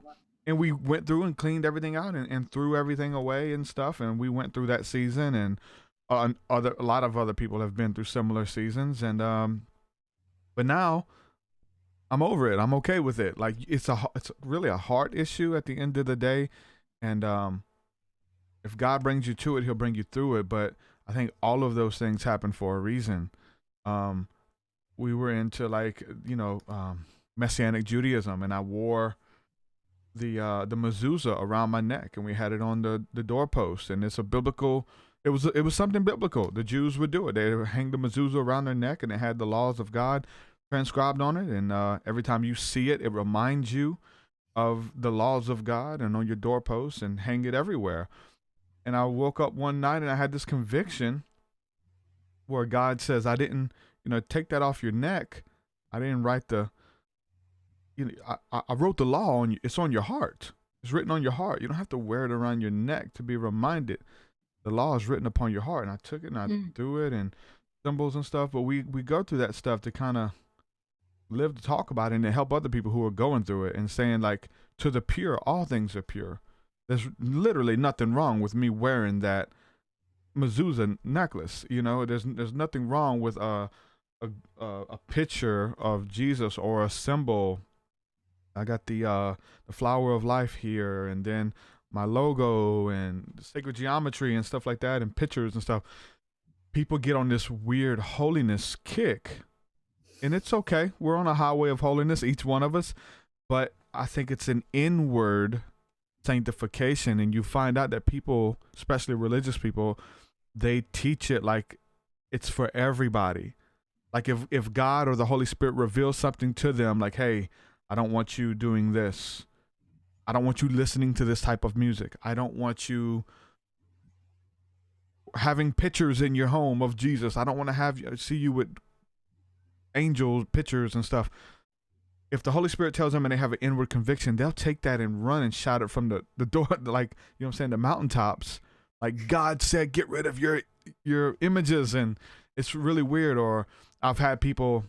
and we went through and cleaned everything out and threw everything away and stuff. And we went through that season, and a lot of other people have been through similar seasons. And but now I'm over it. I'm okay with it. Like it's really a heart issue at the end of the day. And if God brings you to it, He'll bring you through it. But I think all of those things happen for a reason. We were into Messianic Judaism, and I wore the mezuzah around my neck, and we had it on the doorpost. And it's a biblical. It was something biblical. The Jews would do it. They would hang the mezuzah around their neck, and it had the laws of God transcribed on it. And every time you see it, it reminds you of the laws of God, and on your doorpost, and hang it everywhere. And I woke up one night and I had this conviction where God says, I didn't, take that off your neck. I didn't write I wrote the law on you. It's on your heart. It's written on your heart. You don't have to wear it around your neck to be reminded. The law is written upon your heart. And I took it and I threw it, and symbols and stuff. But we go through that stuff to kind of live to talk about it and to help other people who are going through it, and saying, like, to the pure, all things are pure. There's literally nothing wrong with me wearing that mezuzah necklace. There's nothing wrong with a picture of Jesus or a symbol. I got the flower of life here, and then my logo and sacred geometry and stuff like that, and pictures and stuff. People get on this weird holiness kick, and it's okay. We're on a highway of holiness, each one of us, but I think it's an inward sanctification. And you find out that people, especially religious people, they teach it like it's for everybody. Like if God or the Holy Spirit reveals something to them, like, hey, I don't want you doing this. I don't want you listening to this type of music. I don't want you having pictures in your home of Jesus. I don't want to see you with angel pictures and stuff. If the Holy Spirit tells them and they have an inward conviction, they'll take that and run and shout it from the door, like, the mountaintops. Like, God said, get rid of your images. And it's really weird. Or I've had people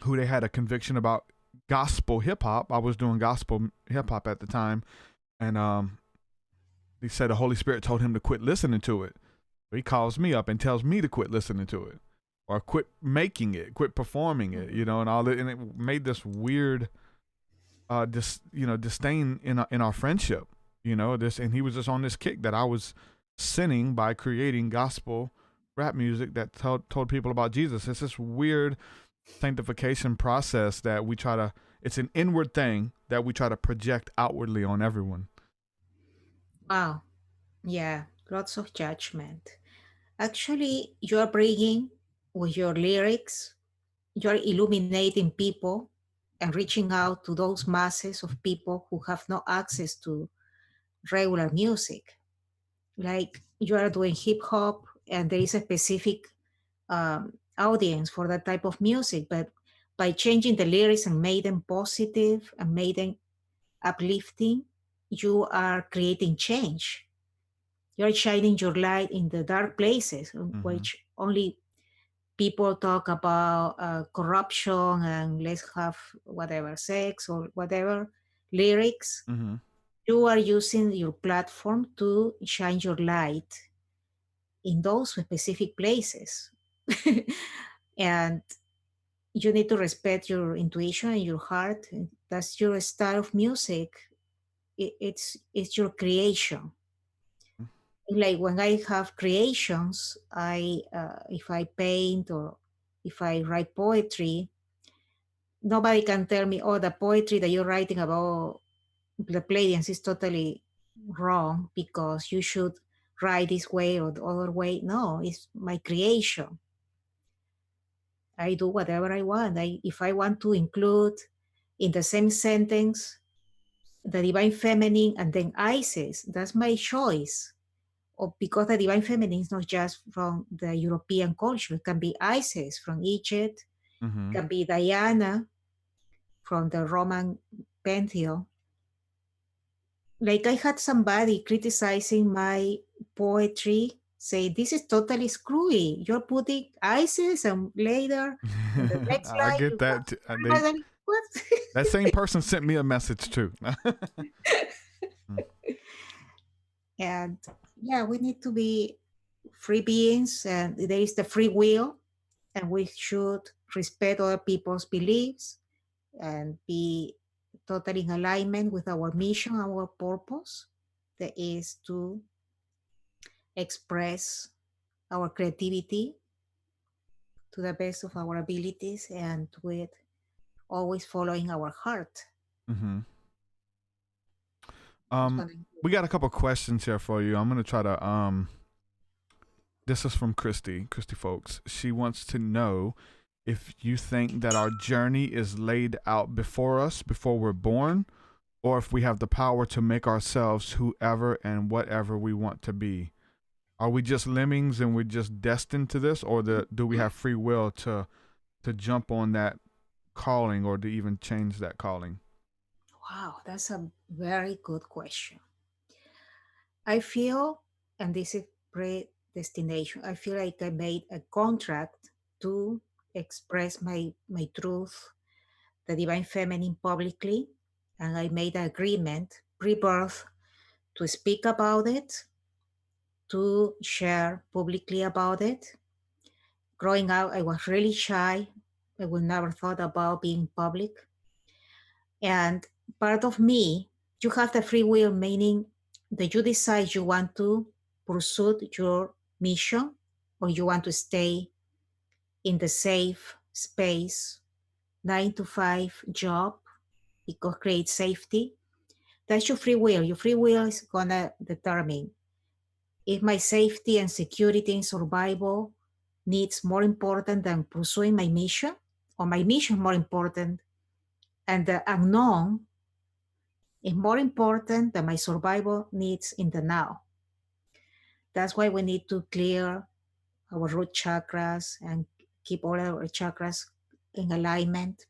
who they had a conviction about gospel hip hop. I was doing gospel hip hop at the time. And he said the Holy Spirit told him to quit listening to it. He calls me up and tells me to quit listening to it, or quit making it, quit performing it, and all that. And it made this weird, disdain in our friendship, and he was just on this kick that I was sinning by creating gospel rap music that told people about Jesus. It's this weird sanctification process that it's an inward thing that we try to project outwardly on everyone. Wow. Yeah, lots of judgment. Actually, you are bringing with your lyrics, you are illuminating people and reaching out to those masses of people who have no access to regular music. Like, you are doing hip hop, and there is a specific audience for that type of music, but by changing the lyrics and made them positive and made them uplifting, you are creating change. You're shining your light in the dark places, which only people talk about corruption and let's have whatever sex or whatever lyrics. You are using your platform to shine your light in those specific places. And you need to respect your intuition and your heart. That's your style of music. It's your creation. Like when I have creations, if I paint or if I write poetry, nobody can tell me, oh, the poetry that you're writing about the Pleiadians is totally wrong, because you should write this way or the other way. No, it's my creation. I do whatever I want. If I want to include in the same sentence the divine feminine and then Isis, that's my choice. Or because the divine feminine is not just from the European culture, it can be Isis from Egypt, it Mm-hmm. can be Diana from the Roman pantheon. Like I had somebody criticizing my poetry, say this is totally screwy. You're putting Isis and later in the next I line get you that. have what? That same person sent me a message too. And yeah, we need to be free beings, and there is the free will, and we should respect other people's beliefs and be totally in alignment with our mission, our purpose, that is to express our creativity to the best of our abilities and with always following our heart. Mm-hmm. That's what I We got a couple questions here for you. I'm gonna try to This is from Christy folks. She wants to know if you think that our journey is laid out before us before we're born, or if we have the power to make ourselves whoever and whatever we want to be. Are we just lemmings and we're just destined to this, or do we have free will to jump on that calling or to even change that calling? Wow, that's a very good question. I feel, and this is predestination, I feel like I made a contract to express my truth, the divine feminine, publicly, and I made an agreement pre-birth to speak about it, to share publicly about it. Growing up, I was really shy. I would never thought about being public. And part of me, you have the free will, meaning that you decide you want to pursue your mission or you want to stay in the safe space, 9 to 5 job, because create safety. That's your free will. Your free will is gonna determine if my safety and security and survival needs more important than pursuing my mission, or my mission more important, and the unknown is more important than my survival needs in the now. That's why we need to clear our root chakras and keep all our chakras in alignment.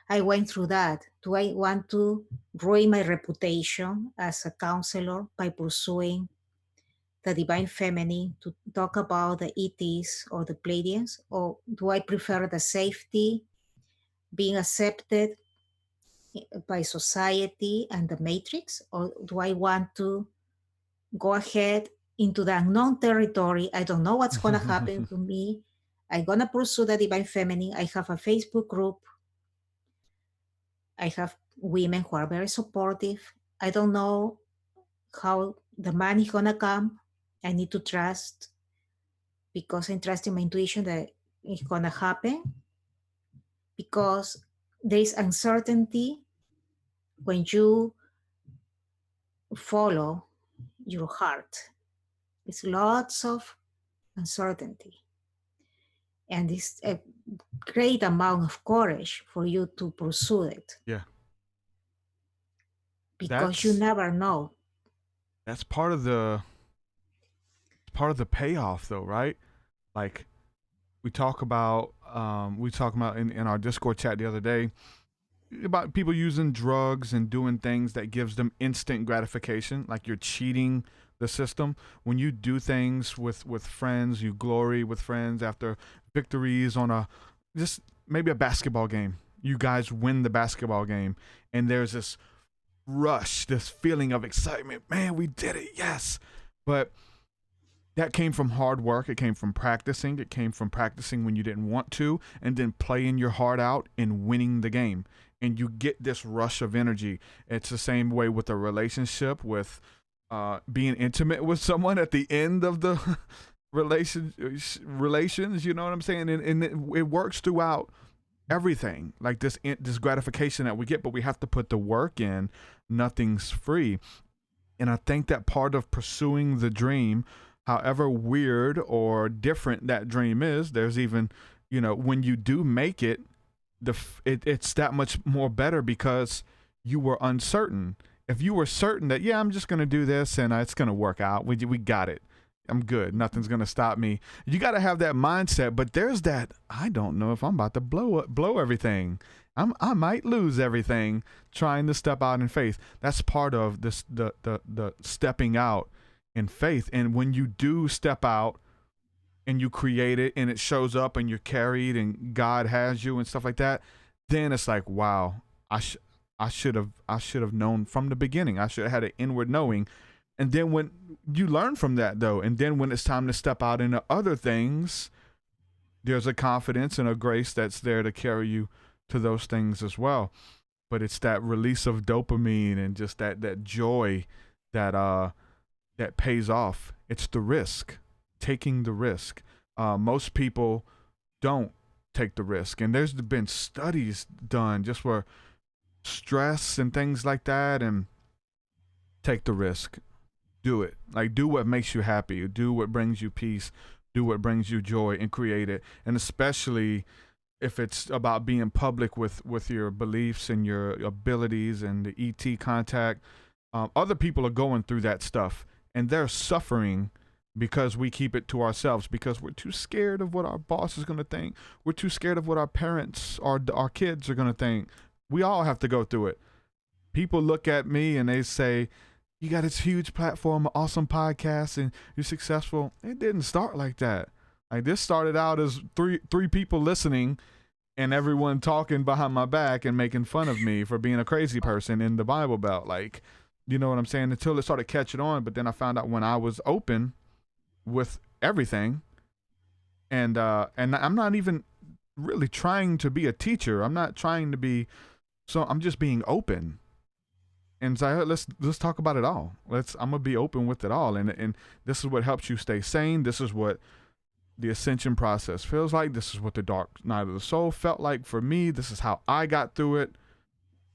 I went through that. Do I want to ruin my reputation as a counselor by pursuing the divine feminine to talk about the ETs or the Pleiadians? Or do I prefer the safety, being accepted by society and the matrix? Or do I want to go ahead into the unknown territory? I don't know what's going to happen to me. I'm going to pursue the divine feminine. I have a Facebook group. I have women who are very supportive. I don't know how the money is going to come. I need to trust, because I trust in my intuition that it's going to happen, because there is uncertainty when you follow your heart. It's lots of uncertainty. And it's a great amount of courage for you to pursue it. Yeah. Because you never know. That's part of the payoff though, right? Like we talk about in our Discord chat the other day about people using drugs and doing things that gives them instant gratification, like you're cheating the system. When you do things with friends, you glory with friends after victories on just maybe a basketball game. You guys win the basketball game and there's this rush, this feeling of excitement. Man, we did it. Yes. But that came from hard work. It came from practicing. It came from practicing when you didn't want to, and then playing your heart out and winning the game. And you get this rush of energy. It's the same way with a relationship, with being intimate with someone at the end of the relations. You know what I'm saying? And it works throughout everything. Like this gratification that we get, but we have to put the work in. Nothing's free. And I think that part of pursuing the dream, however weird or different that dream is, there's even, when you do make it, it's that much more better because you were uncertain. If you were certain that, yeah, I'm just going to do this and it's going to work out, we got it. I'm good. Nothing's going to stop me. You got to have that mindset, but there's that, I don't know if I'm about to blow everything. I might lose everything trying to step out in faith. That's part of this, the stepping out in faith. And when you do step out and you create it and it shows up and you're carried and God has you and stuff like that, then it's like, wow, I should have known from the beginning. I should have had an inward knowing. And then when you learn from that, though, and then when it's time to step out into other things, there's a confidence and a grace that's there to carry you to those things as well. But it's that release of dopamine and just that joy that pays off. It's the risk, taking the risk. Most people don't take the risk, and there's been studies done just where stress and things like that, and take the risk. Do it. Like, do what makes you happy. Do what brings you peace. Do what brings you joy, and create it. And especially if it's about being public with your beliefs and your abilities and the ET contact. Other people are going through that stuff, and they're suffering because we keep it to ourselves, because we're too scared of what our boss is going to think. We're too scared of what our parents or our kids are going to think. We all have to go through it. People look at me and they say, you got this huge platform, awesome podcast, and you're successful. It didn't start like that. Like, this started out as three people listening and everyone talking behind my back and making fun of me for being a crazy person in the Bible Belt. Like, you know what I'm saying? Until it started catching on. But then I found out when I was open with everything, and I'm not even really trying to be a teacher. I'm not trying to be, so I'm just being open. And so let's talk about it all. I'm gonna be open with it all, and this is what helps you stay sane. This is what the ascension process feels like. This is what the dark night of the soul felt like for me. This is how I got through it.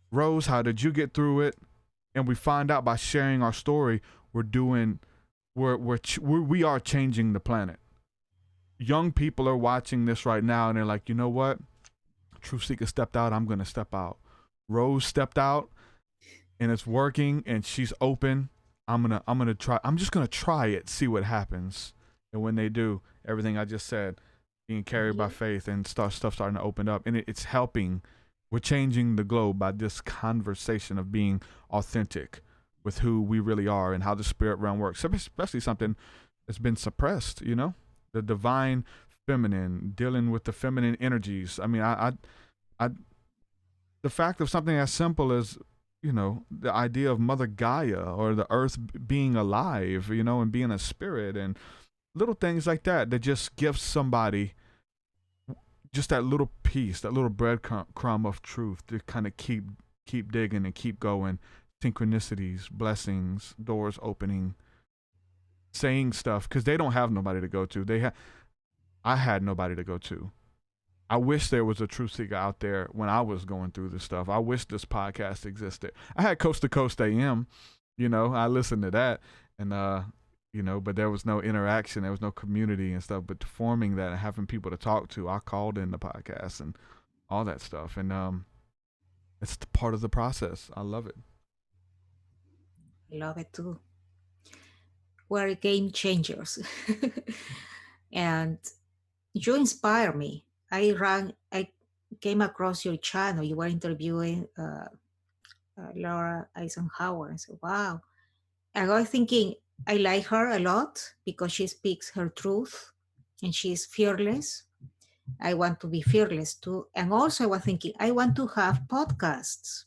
Rose, how did you get through it? And we find out by sharing our story, we are changing the planet. Young people are watching this right now, and they're like, you know what? TruthSeekah stepped out. I'm gonna step out. Rose stepped out, and it's working, and she's open. I'm gonna try. I'm just gonna try it, see what happens. And when they do, everything I just said, being carried by faith and stuff starting to open up, and it's helping. We're changing the globe by this conversation of being authentic with who we really are and how the spirit realm works, especially something that's been suppressed. The divine feminine, dealing with the feminine energies. I mean, the fact of something as simple as, the idea of Mother Gaia or the earth being alive, and being a spirit, and little things like that just give somebody just that little piece, that little breadcrumb of truth to kind of keep digging and keep going. Synchronicities, blessings, doors opening, saying stuff, because they don't have nobody to go to. I had nobody to go to. I wish there was a TruthSeekah out there when I was going through this stuff. I wish this podcast existed. I had Coast to Coast AM, I listened to that, and but there was no interaction, there was no community and stuff. But forming that and having people to talk to, I called in the podcast and all that stuff, and it's part of the process. I love it. I love it too. We're game changers. And you inspire me. I came across your channel. You were interviewing Laura Eisenhower. I said, wow. I was thinking, I like her a lot because she speaks her truth and she's fearless. I want to be fearless too. And also I was thinking, I want to have podcasts.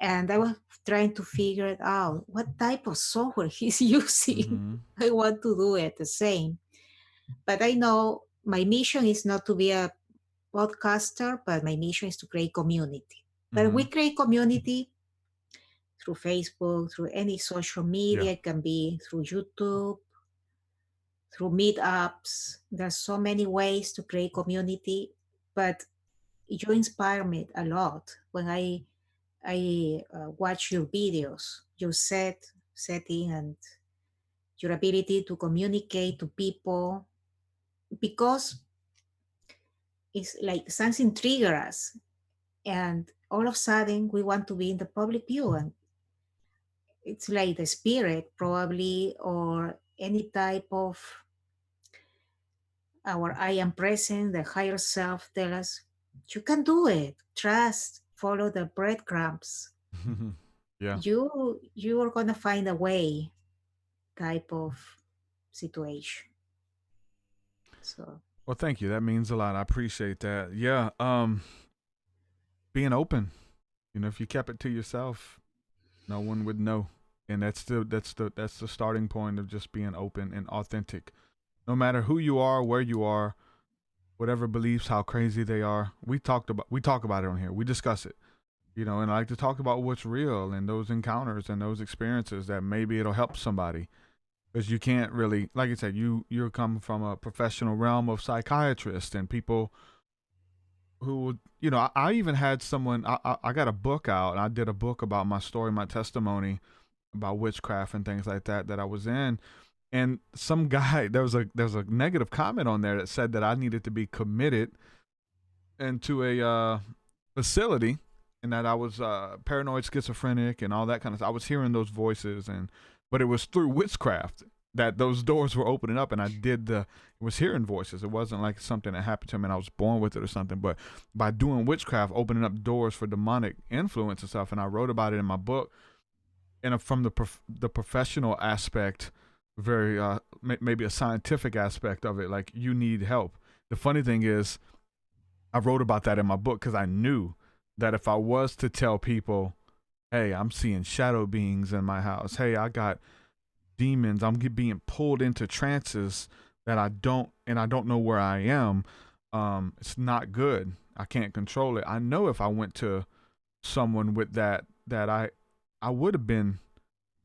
And I was trying to figure it out, what type of software he's using. Mm-hmm. I want to do it the same. But I know my mission is not to be a podcaster, but my mission is to create community. But Mm-hmm. we create community through Facebook, through any social media. Yeah. It can be through YouTube, through meetups. There's so many ways to create community. But you inspire me a lot when I watch your videos. You said setting and your ability to communicate to people, because it's like something trigger us, and all of a sudden we want to be in the public view, and it's like the spirit probably, or any type of our I am present, the higher self tell us, you can do it. Trust, follow the breadcrumbs. Yeah. You are gonna find a way type of situation. So Well, thank you. That means a lot. I appreciate that. Yeah. Being open. If you kept it to yourself, no one would know. And that's the starting point of just being open and authentic. No matter who you are, where you are, whatever beliefs, how crazy they are, we talk about it on here. We discuss it. And I like to talk about what's real and those encounters and those experiences that maybe it'll help somebody. Because you can't really, like I said, you're coming from a professional realm of psychiatrists and people who, I even had someone, I got a book out, and I did a book about my story, my testimony about witchcraft and things like that I was in. And some guy, there was a negative comment on there that said that I needed to be committed into a facility, and that I was paranoid schizophrenic and all that kind of stuff. I was hearing those voices, but it was through witchcraft that those doors were opening up, and I was hearing voices. It wasn't like something that happened to me and I was born with it or something, but by doing witchcraft, opening up doors for demonic influence and stuff. And I wrote about it in my book. And from the professional aspect, very maybe a scientific aspect of it, like, you need help. The funny thing is, I wrote about that in my book because I knew that if I was to tell people, hey, I'm seeing shadow beings in my house, hey, I got demons, I'm being pulled into trances that I don't know where I am, it's not good, I can't control it. I know if I went to someone with that I would have been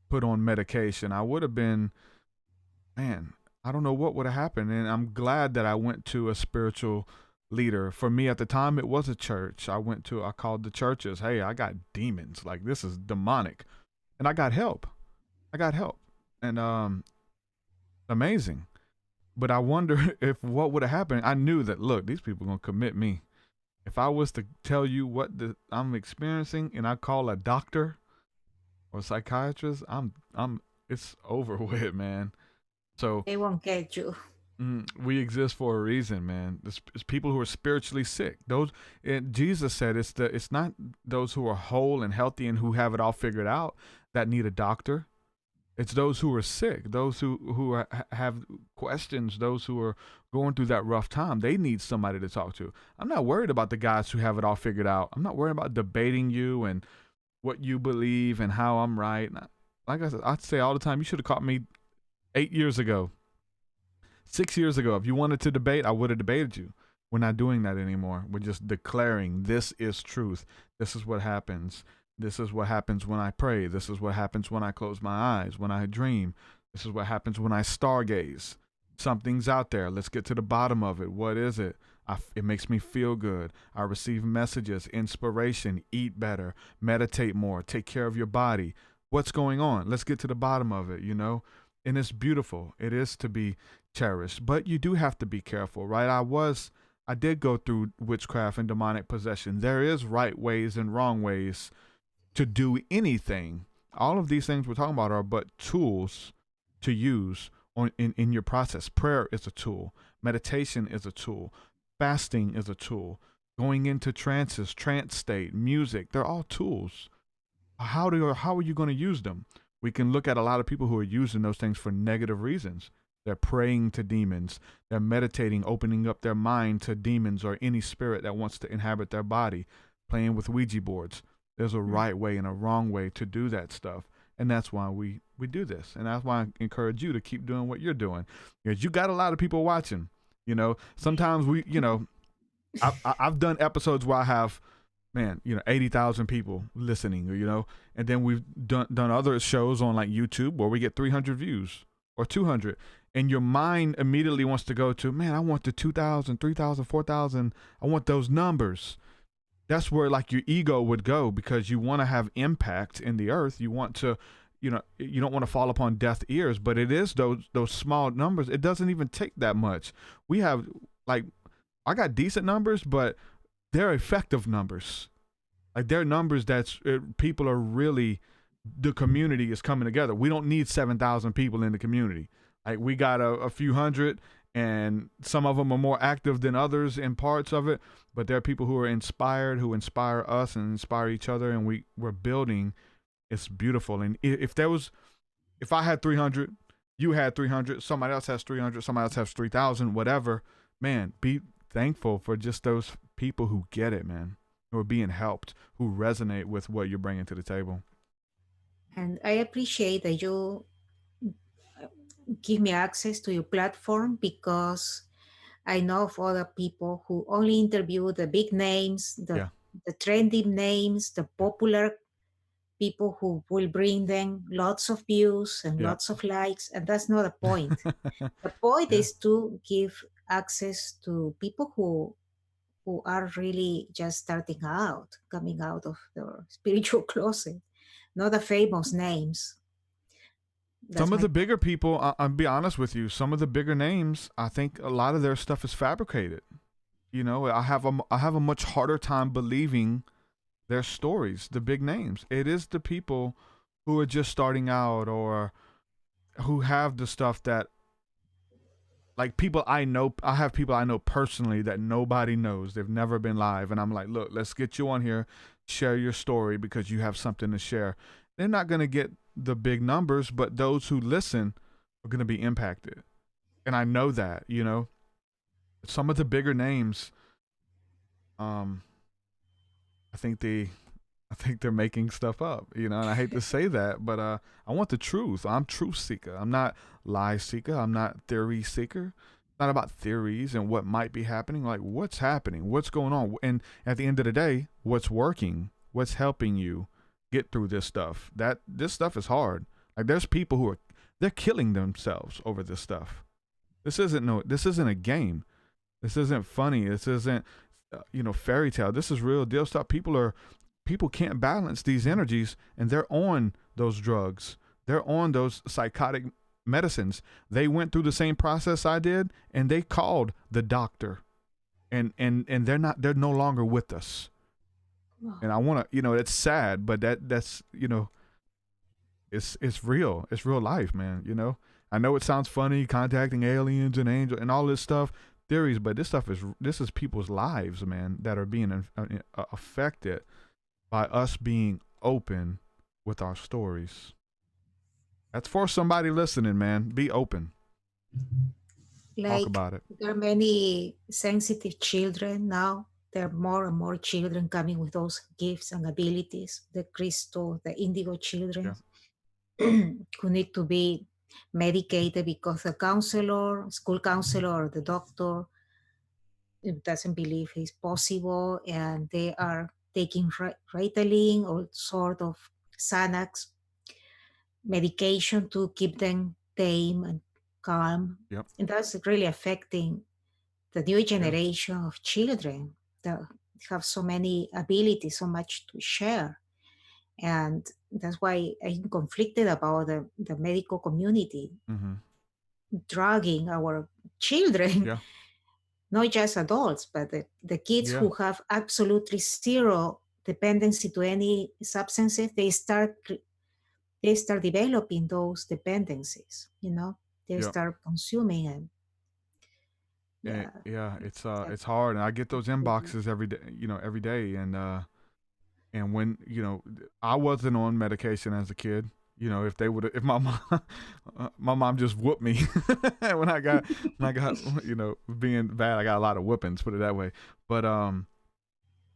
put on medication. I would have been, man, I don't know what would have happened. And I'm glad that I went to a spiritual leader. For me at the time, it was a church. I called the churches. Hey, I got demons. Like, this is demonic. And I got help. And amazing. But I wonder if what would have happened. I knew that, look, these people are going to commit me. If I was to tell you what I'm experiencing and I call a doctor or psychiatrist, it's over with, man. So they won't get you. We exist for a reason, man. It's people who are spiritually sick. Jesus said it's not those who are whole and healthy and who have it all figured out that need a doctor. It's those who are sick, those who have questions, those who are going through that rough time. They need somebody to talk to. I'm not worried about the guys who have it all figured out. I'm not worried about debating you and what you believe and how I'm right. Like I said, I'd say all the time, you should have caught me 8 years ago, 6 years ago. If you wanted to debate, I would have debated you. We're not doing that anymore. We're just declaring this is truth. This is what happens. This is what happens when I pray. This is what happens when I close my eyes, when I dream. This is what happens when I stargaze. Something's out there. Let's get to the bottom of it. What is it? It makes me feel good. I receive messages, inspiration, eat better, meditate more, take care of your body. What's going on? Let's get to the bottom of it, And it's beautiful. It is to be cherished. But you do have to be careful, right? I did go through witchcraft and demonic possession. There is right ways and wrong ways to do anything. All of these things we're talking about are but tools to use in your process. Prayer is a tool. Meditation is a tool. Fasting is a tool. Going into trances, trance state, music, they're all tools. How are you going to use them? We can look at a lot of people who are using those things for negative reasons. They're praying to demons. They're meditating, opening up their mind to demons or any spirit that wants to inhabit their body, playing with Ouija boards. There's a right way and a wrong way to do that stuff. And that's why we do this. And that's why I encourage you to keep doing what you're doing. Because you got a lot of people watching. Sometimes I've done episodes where I have, 80,000 people listening, and then we've done other shows on like YouTube where we get 300 views or 200. And your mind immediately wants to go to, man, I want the 2,000, 3,000, 4,000. I want those numbers. That's where like your ego would go, because you want to have impact in the earth. You want to you don't want to fall upon deaf ears, but it is those small numbers. It doesn't even take that much. We have, like, I got decent numbers, but they're effective numbers. Like, they're numbers people are really, the community is coming together. We don't need 7,000 people in the community. Like, we got a few hundred, and some of them are more active than others in parts of it, but there are people who are inspired, who inspire us and inspire each other, and we're building. It's beautiful. And if I had 300, you had 300, somebody else has 300, somebody else has 3,000, whatever, man, be thankful for just those people who get it, man, who are being helped, who resonate with what you're bringing to the table. And I appreciate that you give me access to your platform, because I know of other people who only interview the big names, the trendy names, the popular people who will bring them lots of views and lots of likes, and that's not the point. The point is to give access to people who are really just starting out, coming out of their spiritual closet, not the famous names. Some of the bigger people, I'll be honest with you, some of the bigger names, I think a lot of their stuff is fabricated. I have a much harder time believing their stories, the big names. It is the people who are just starting out, or who have the stuff that, like, people I know. I have people I know personally that nobody knows. They've never been live, and I'm like, look, let's get you on here, share your story, because you have something to share. They're not going to get the big numbers, but those who listen are going to be impacted. And I know that, some of the bigger names, I think they're making stuff up, and I hate to say that, but I want the truth. I'm truth seeker. I'm not lie seeker. I'm not theory seeker. It's not about theories and what might be happening. Like, what's happening? What's going on? And at the end of the day, what's working? What's helping you get through this stuff? This stuff is hard. Like, there's people they're killing themselves over this stuff. This isn't a game. This isn't funny. This isn't fairy tale. This is real deal stuff. People can't balance these energies, and they're on those drugs. They're on those psychotic medicines. They went through the same process I did, and they called the doctor, and they're no longer with us. And I want to, it's sad, but that's it's real. It's real life, man. I know it sounds funny, contacting aliens and angels and all this stuff, theories, but this is people's lives, man, that are being affected by us being open with our stories. That's for somebody listening, man. Be open. Talk about it. There are many sensitive children now. There are more and more children coming with those gifts and abilities. The crystal, the indigo children, who need to be medicated because the school counselor, or the doctor doesn't believe it's possible, and they are taking Ritalin or sort of Xanax medication to keep them tame and calm. And that's really affecting the new generation of children that have so many abilities, so much to share. And that's why I'm conflicted about the medical community drugging our children, not just adults, but the kids who have absolutely zero dependency to any substances. They start developing those dependencies. They start consuming them. It's hard, and I get those inboxes every day, and when I wasn't on medication as a kid. If my mom just whooped me when I got being bad, I got a lot of whoopings, put it that way. But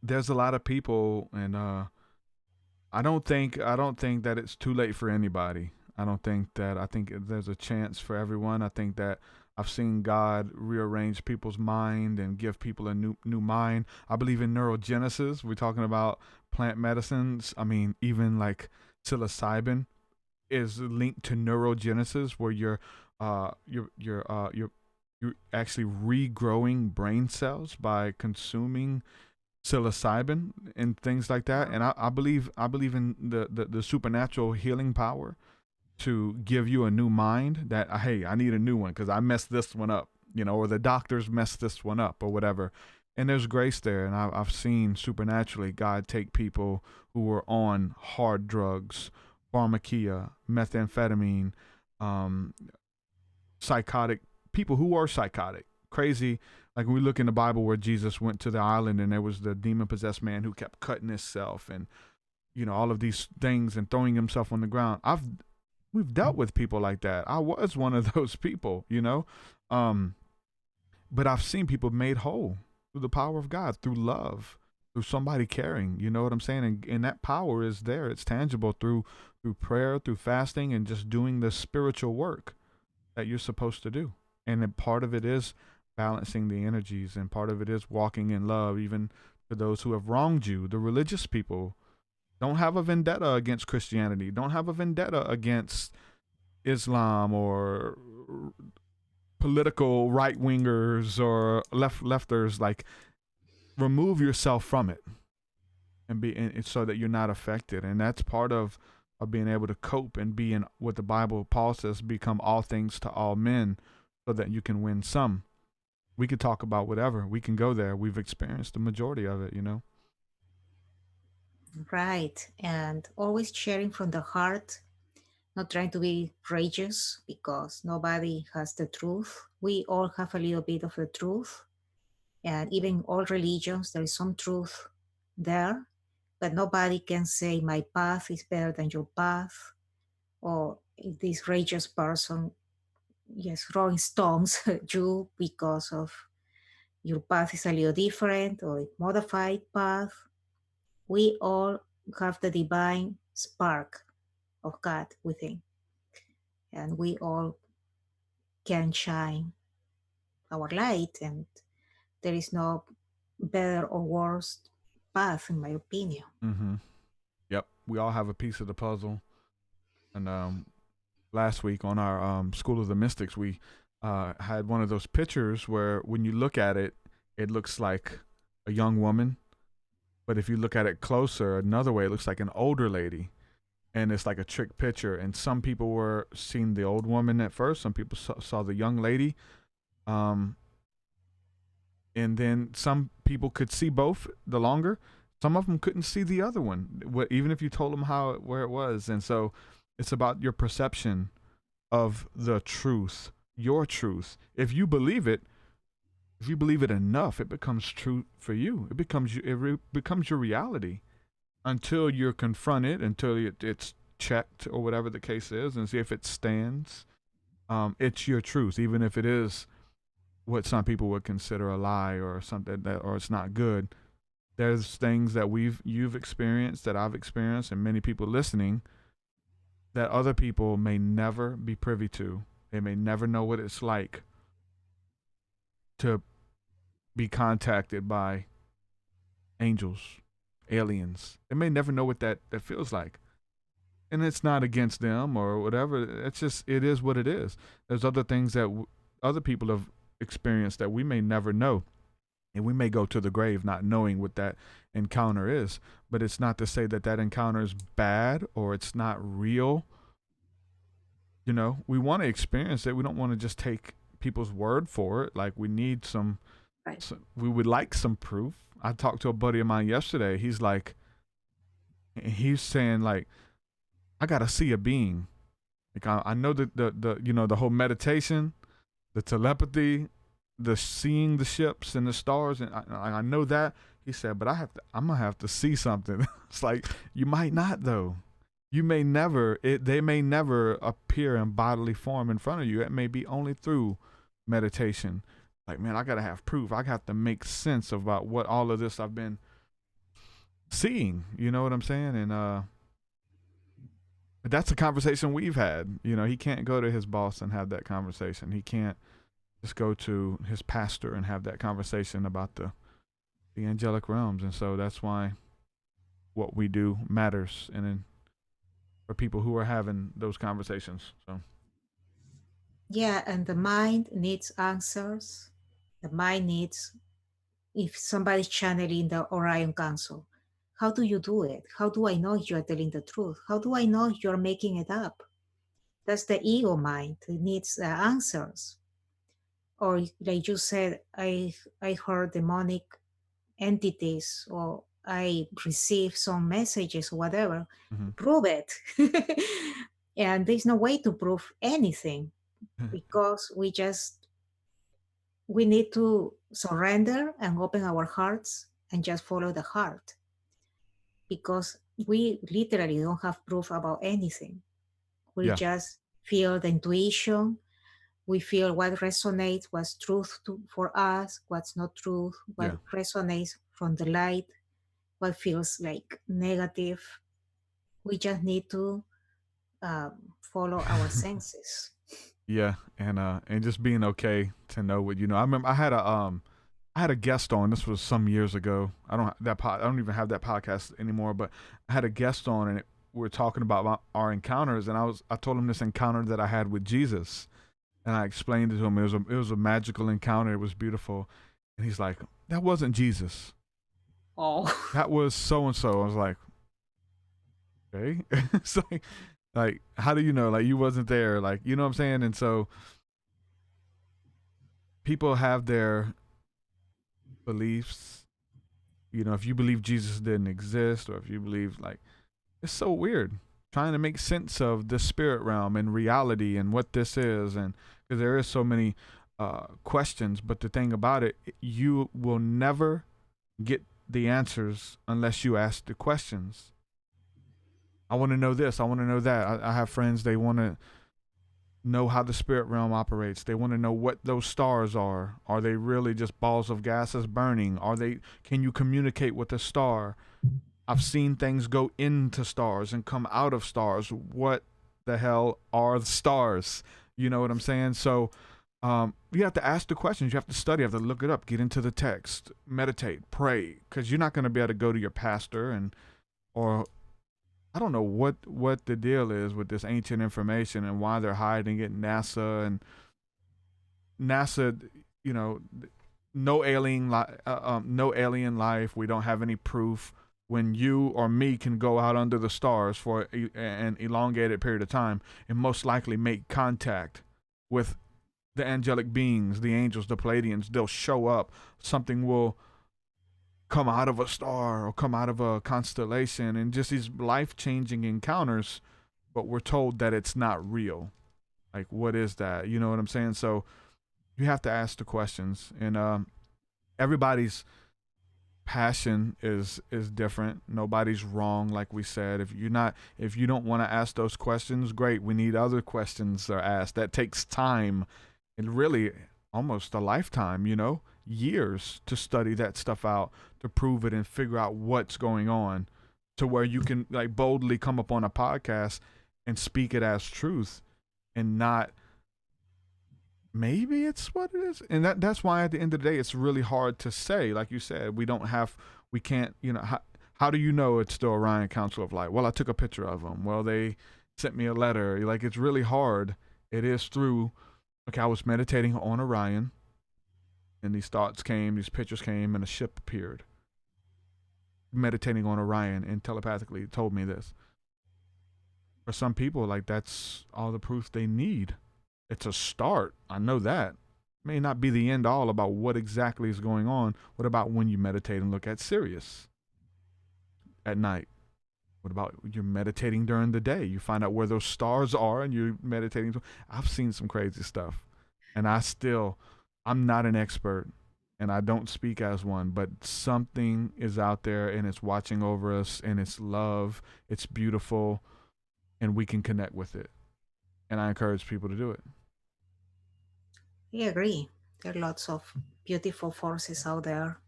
there's a lot of people, and I don't think that it's too late for anybody. I think there's a chance for everyone. I think that I've seen God rearrange people's mind and give people a new mind. I believe in neurogenesis. We're talking about plant medicines. I mean, even like psilocybin is linked to neurogenesis, where you're actually regrowing brain cells by consuming psilocybin and things like that. And I believe in the supernatural healing power to give you a new mind that, hey, I need a new one because I messed this one up, or the doctors messed this one up or whatever. And there's grace there. And I've seen supernaturally God take people who were on hard drugs, pharmakia, methamphetamine, um, psychotic, people who are psychotic, crazy. Like we look in the Bible where Jesus went to the island and there was the demon possessed man who kept cutting himself and, all of these things and throwing himself on the ground. We've dealt with people like that. I was one of those people, but I've seen people made whole through the power of God, through love, through somebody caring. You know what I'm saying? And that power is there. It's tangible through prayer, through fasting, and just doing the spiritual work that you're supposed to do. And then part of it is balancing the energies, and part of it is walking in love, even to those who have wronged you. The religious people don't have a vendetta against Christianity, don't have a vendetta against Islam or political right wingers or lefters. Like, remove yourself from it and so that you're not affected. And that's part of being able to cope and be in what the Bible, Paul says, become all things to all men, so that you can win some. We could talk about whatever. We can go there. We've experienced the majority of it, Right. And always sharing from the heart, not trying to be righteous because nobody has the truth. We all have a little bit of the truth. And even all religions, there is some truth there. But nobody can say my path is better than your path, or if this righteous person, yes, throwing stones at you because of your path is a little different or a modified path. We all have the divine spark of God within, and we all can shine our light, and there is no better or worse path, in my opinion. Mm-hmm. Yep. We all have a piece of the puzzle. And last week on our School of the Mystics, we had one of those pictures where when you look at it, it looks like a young woman. But if you look at it closer, another way, it looks like an older lady. And it's like a trick picture. And some people were seeing the old woman at first. Some people saw the young lady. And then some people could see both the longer. Some of them couldn't see the other one, even if you told them where it was. And so it's about your perception of the truth, your truth. If you believe it enough, it becomes true for you. It becomes your reality until you're confronted, until it's checked or whatever the case is, and see if it stands. It's your truth, even if it is what some people would consider a lie or something or it's not good. There's things that you've experienced, that I've experienced, and many people listening, that other people may never be privy to. They may never know what it's like to be contacted by angels, aliens. They may never know what that feels like. And it's not against them or whatever. It is what it is. There's other things that other people have experienced that we may never know. And we may go to the grave not knowing what that encounter is. But it's not to say that encounter is bad or it's not real. We want to experience it. We don't want to just take people's word for it. Like, we need we would like some proof. I talked to a buddy of mine yesterday. He's saying, like, I got to see a being. Like, I know that the whole meditation, the telepathy, the seeing the ships and the stars, and I know that. He said, but I'm gonna have to see something. It's like, you might not though. You may never. They may never appear in bodily form in front of you. It may be only through meditation. Like, man, I gotta have proof. I have to make sense about what all of this I've been seeing. You know what I'm saying? And that's a conversation we've had. He can't go to his boss and have that conversation. He can't just go to his pastor and have that conversation about the angelic realms. And so that's why what we do matters, and then for people who are having those conversations. So Yeah, and the mind needs answers. The mind needs, if somebody's channeling the Orion Council, how do you do it? How do I know you're telling the truth? How do I know you're making it up? That's the ego mind. It needs answers. Or like you said, I heard demonic entities, or I received some messages, whatever. Hmm. Prove it. And there's no way to prove anything, because we need to surrender and open our hearts and just follow the heart, because we literally don't have proof about anything. We Yeah, just feel the intuition. We feel what resonates, what's truth for us, what's not truth, yeah. what resonates from the light, what feels like negative. We just need to follow our senses. Yeah, and just being okay to know what you know. I remember I had a guest on. This was some years ago. I don't even have that podcast anymore. But I had a guest on, and we were talking about our encounters. And I told him this encounter that I had with Jesus, and I explained it to him. It was a magical encounter. It was beautiful, and he's like, "That wasn't Jesus. Oh, That was so and so." I was like, "Okay." It's like, how do you know? Like, you wasn't there. Like, you know what I'm saying? And so people have their beliefs. You know, if you believe Jesus didn't exist, or if you believe, like, it's so weird trying to make sense of the spirit realm and reality and what this is, and because there is so many questions. But the thing about it, you will never get the answers unless you ask the questions. I want to know this. I want to know that. I have friends. They want to know how the spirit realm operates. They want to know what those stars are. Are they really just balls of gases burning? Can you communicate with a star? I've seen things go into stars and come out of stars. What the hell are the stars? You know what I'm saying? So you have to ask the questions. You have to study. You have to look it up. Get into the text. Meditate. Pray. Because you're not going to be able to go to your pastor or I don't know what the deal is with this ancient information and why they're hiding it. NASA, you know, no no alien life. We don't have any proof. When you or me can go out under the stars for an elongated period of time and most likely make contact with the angelic beings, the angels, the Pleiadians, they'll show up. Something will come out of a star or come out of a constellation, and just these life-changing encounters, but we're told that it's not real. Like, what is that? You know what I'm saying? So you have to ask the questions, and everybody's passion is different. Nobody's wrong, like we said. If you don't want to ask those questions, great. We need other questions are asked. That takes time, and really almost a lifetime, years to study that stuff out, to prove it and figure out what's going on, to where you can like boldly come up on a podcast and speak it as truth and not maybe it's what it is. And that's why at the end of the day it's really hard to say. Like you said, we can't, how do you know it's the Orion Council of Light? Well, I took a picture of them. Well, they sent me a letter. Like, it's really hard. It is through, okay, I was meditating on Orion, and these pictures came, and a ship appeared. Meditating on Orion, and telepathically told me this. For some people, like, that's all the proof they need. It's a start. I know that. May not be the end all about what exactly is going on. What about when you meditate and look at Sirius at night? What about you're meditating during the day? You find out where those stars are and you're meditating. I've seen some crazy stuff. And I'm not an expert and I don't speak as one, but something is out there and it's watching over us, and it's love. It's beautiful, and we can connect with it. And I encourage people to do it. I agree. There are lots of beautiful forces out there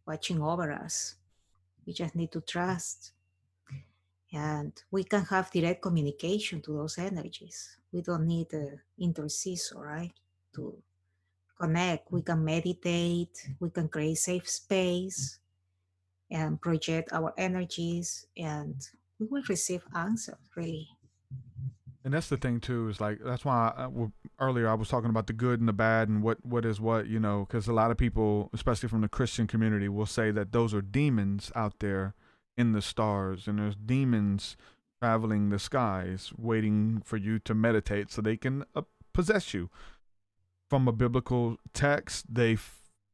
watching over us. We just need to trust. And we can have direct communication to those energies. We don't need an intercessor, right? To connect. We can meditate, we can create safe space and project our energies, and we will receive answers, really. And that's the thing too. Is like that's why earlier I was talking about the good and the bad and what is what, because a lot of people, especially from the Christian community, will say that those are demons out there in the stars, and there's demons traveling the skies, waiting for you to meditate so they can possess you. From a biblical text, they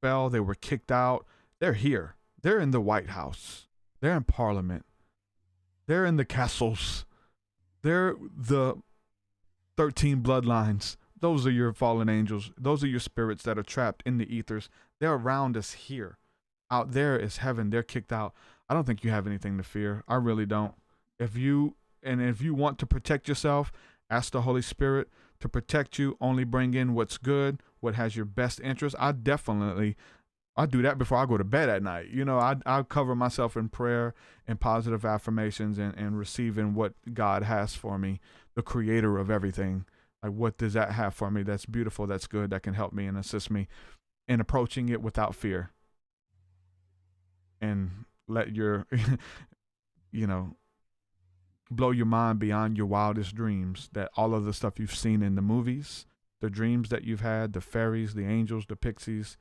fell, they were kicked out. They're here. They're in the White House. They're in Parliament. They're in the castles. They're the 13 bloodlines. Those are your fallen angels. Those are your spirits that are trapped in the ethers. They're around us here. Out there is heaven. They're kicked out. I don't think you have anything to fear. I really don't. If you want to protect yourself, ask the Holy Spirit to protect you. Only bring in what's good, what has your best interest. I do that before I go to bed at night. I cover myself in prayer and positive affirmations and receiving what God has for me, the creator of everything. Like, what does that have for me? That's beautiful. That's good. That can help me and assist me in approaching it without fear. And let your, blow your mind beyond your wildest dreams, that all of the stuff you've seen in the movies, the dreams that you've had, the fairies, the angels, the pixies,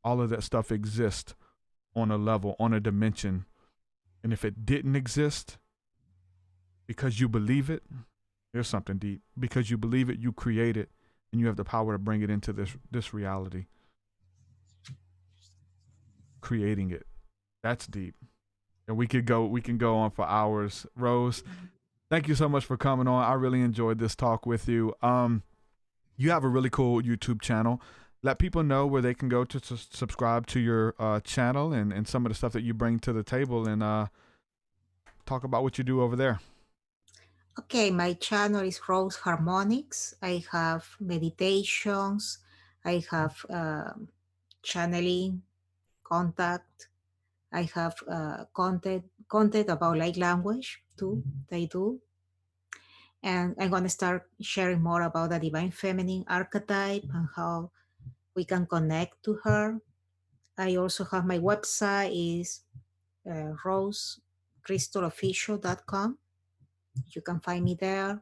all of that stuff exists on a level, on a dimension. And if it didn't exist, because you believe it, there's something deep. Because you believe it, you create it, and you have the power to bring it into this reality. Creating it. That's deep. And we can go on for hours. Rose, thank you so much for coming on. I really enjoyed this talk with you. You have a really cool YouTube channel. Let people know where they can go to subscribe to your channel and some of the stuff that you bring to the table, and talk about what you do over there. Okay, my channel is Rose Harmonics. I have meditations. I have channeling, contact. I have content about light language too. They do. And I'm going to start sharing more about the divine feminine archetype and how we can connect to her. I also have my website is rosecrystalofficial.com. You can find me there.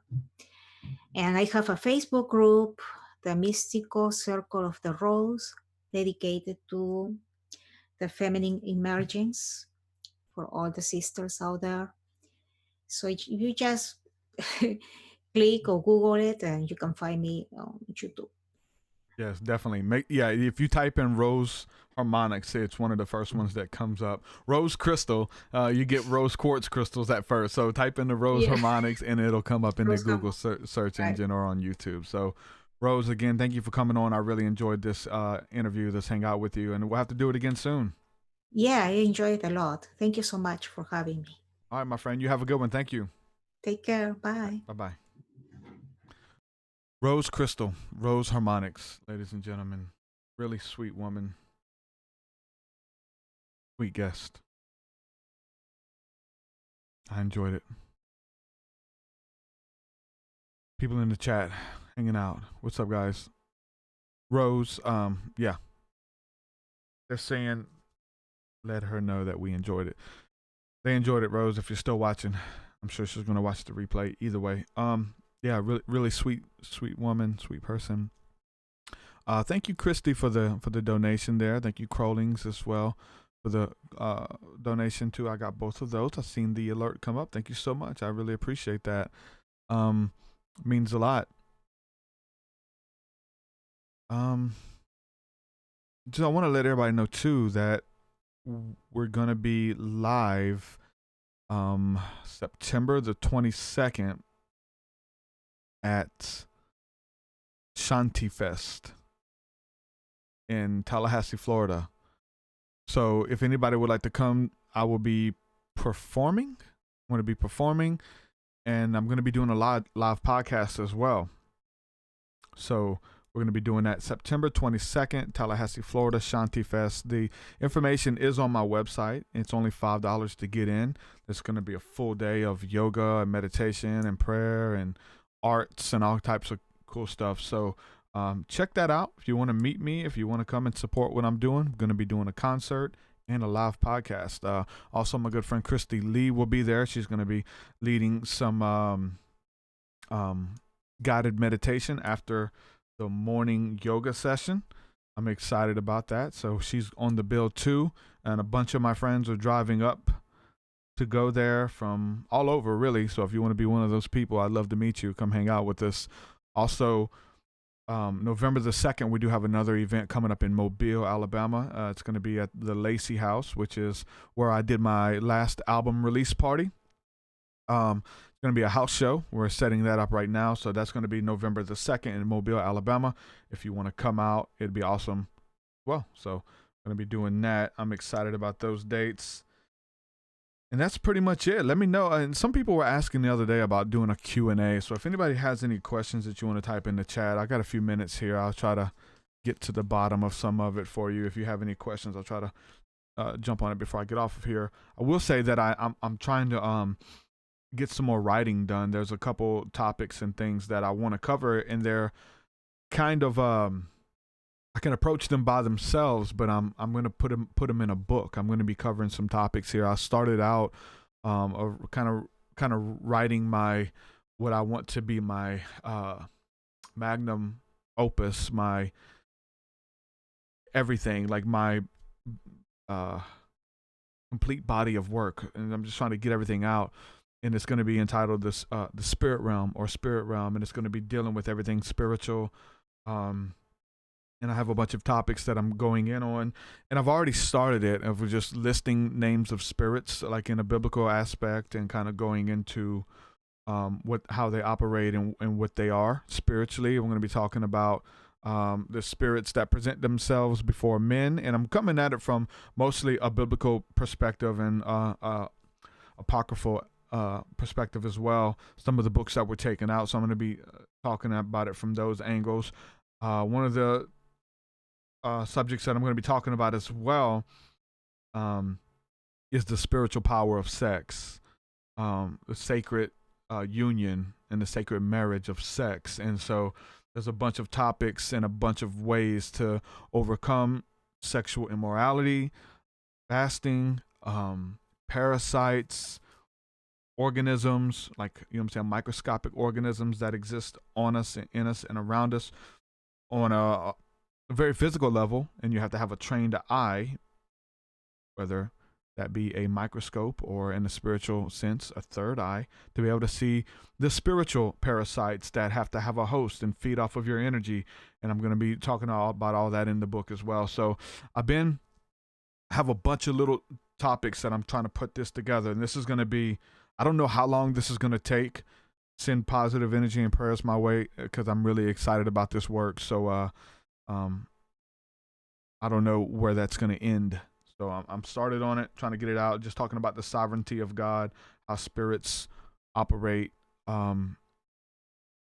And I have a Facebook group, the Mystical Circle of the Rose, dedicated to the feminine emergence for all the sisters out there. So you just click or Google it and you can find me on YouTube. Yes, definitely. If you type in Rose Harmonics, it's one of the first ones that comes up. Rose Crystal, you get rose quartz crystals at first. So type in the Rose Harmonics and it'll come up in the Google search engine or on YouTube. So Rose, again, thank you for coming on. I really enjoyed this interview, this hangout with you, and we'll have to do it again soon. Yeah, I enjoyed it a lot. Thank you so much for having me. All right, my friend, you have a good one. Thank you. Take care. Bye. Bye-bye. Rose Crystal, Rose Harmonics, ladies and gentlemen. Really sweet woman. Sweet guest. I enjoyed it. People in the chat hanging out. What's up, guys? Rose, yeah. They're saying, let her know that we enjoyed it. They enjoyed it, Rose. If you're still watching, I'm sure she's going to watch the replay either way. Yeah, really sweet woman, sweet person. Thank you, Christy, for the donation there. Thank you, Crowlings, as well, for the donation too. I got both of those. I've seen the alert come up. Thank you so much. I really appreciate that. Means a lot. So I want to let everybody know too that we're gonna be live September the 22nd at Shanti Fest in Tallahassee, Florida. So if anybody would like to come, I will be performing. I'm going to be performing, and I'm going to be doing a live podcast as well. So we're going to be doing that September 22nd, Tallahassee, Florida, Shanti Fest. The information is on my website. It's only $5 to get in. It's going to be a full day of yoga and meditation and prayer and arts and all types of cool stuff. So check that out. If you want to meet me, if you want to come and support what I'm doing, I'm going to be doing a concert and a live podcast. Also, my good friend Christy Lee will be there. She's going to be leading some guided meditation after the morning yoga session. I'm excited about that. So she's on the bill too. And a bunch of my friends are driving up to go there from all over, really. So if you want to be one of those people, I'd love to meet you. Come hang out with us. Also, November the 2nd, we do have another event coming up in Mobile, Alabama. It's going to be at the Lacey House, which is where I did my last album release party. It's going to be a house show. We're setting that up right now. So that's going to be November the 2nd in Mobile, Alabama. If you want to come out, it'd be awesome. Well, so I'm going to be doing that. I'm excited about those dates. And that's pretty much it. Let me know. And some people were asking the other day about doing a Q&A. So if anybody has any questions that you want to type in the chat, I got a few minutes here. I'll try to get to the bottom of some of it for you. If you have any questions, I'll try to jump on it before I get off of here. I will say that I'm trying to get some more writing done. There's a couple topics and things that I want to cover, and they're kind of I can approach them by themselves, but I'm going to put them in a book. I'm going to be covering some topics here. I started out kind of writing what I want to be my magnum opus, my everything, like my complete body of work, and I'm just trying to get everything out. And it's going to be entitled the Spirit Realm, and it's going to be dealing with everything spiritual. And I have a bunch of topics that I'm going in on, and I've already started it of just listing names of spirits, like in a biblical aspect, and kind of going into how they operate and what they are spiritually. I'm going to be talking about the spirits that present themselves before men, and I'm coming at it from mostly a biblical perspective and apocryphal perspective as well. Some of the books that were taken out, so I'm going to be talking about it from those angles. One of the subjects that I'm going to be talking about as well is the spiritual power of sex, the sacred union and the sacred marriage of sex. And so there's a bunch of topics and a bunch of ways to overcome sexual immorality, fasting, parasites, organisms, like, you know what I'm saying, microscopic organisms that exist on us and in us and around us on a very physical level, and you have to have a trained eye, whether that be a microscope or, in a spiritual sense, a third eye, to be able to see the spiritual parasites that have to have a host and feed off of your energy. And I'm going to be talking about all that in the book as well. So have a bunch of little topics that I'm trying to put this together, and this is going to be, I don't know how long this is going to take. Send positive energy and prayers my way, because I'm really excited about this work. So I don't know where that's going to end. So I'm started on it, trying to get it out, just talking about the sovereignty of God, how spirits operate in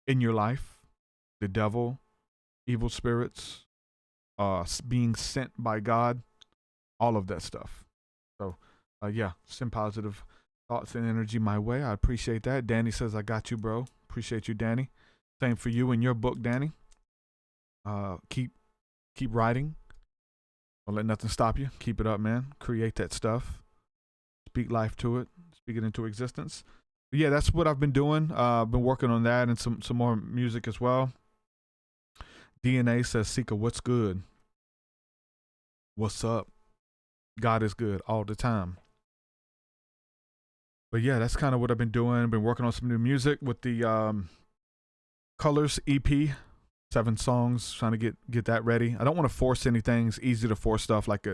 your life, the devil, evil spirits, being sent by God, all of that stuff. So yeah, send positive thoughts and energy my way. I appreciate that. Danny says, I got you, bro. Appreciate you, Danny. Same for you and your book, Danny. Keep writing. Don't let nothing stop you. Keep it up, man. Create that stuff. Speak life to it. Speak it into existence. But yeah, that's what I've been doing. I've been working on that and some more music as well. DNA says, Seekah, what's good? What's up? God is good all the time. But yeah, that's kind of what I've been doing. I've been working on some new music with the Colors EP. 7 songs, trying to get that ready. I don't want to force anything. It's easy to force stuff, like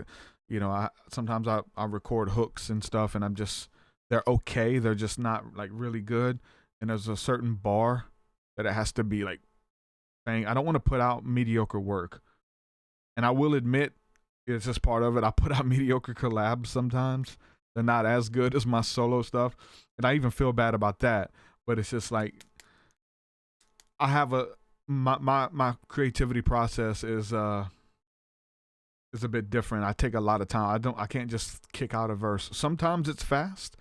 sometimes I record hooks and stuff, and they're okay. They're just not like really good. And there's a certain bar that it has to be like, bang. I don't want to put out mediocre work. And I will admit, it's just part of it. I put out mediocre collabs sometimes. They're not as good as my solo stuff. And I even feel bad about that. But it's just like, I have my creativity process is a bit different. I take a lot of time. I can't just kick out a verse. Sometimes it's fast.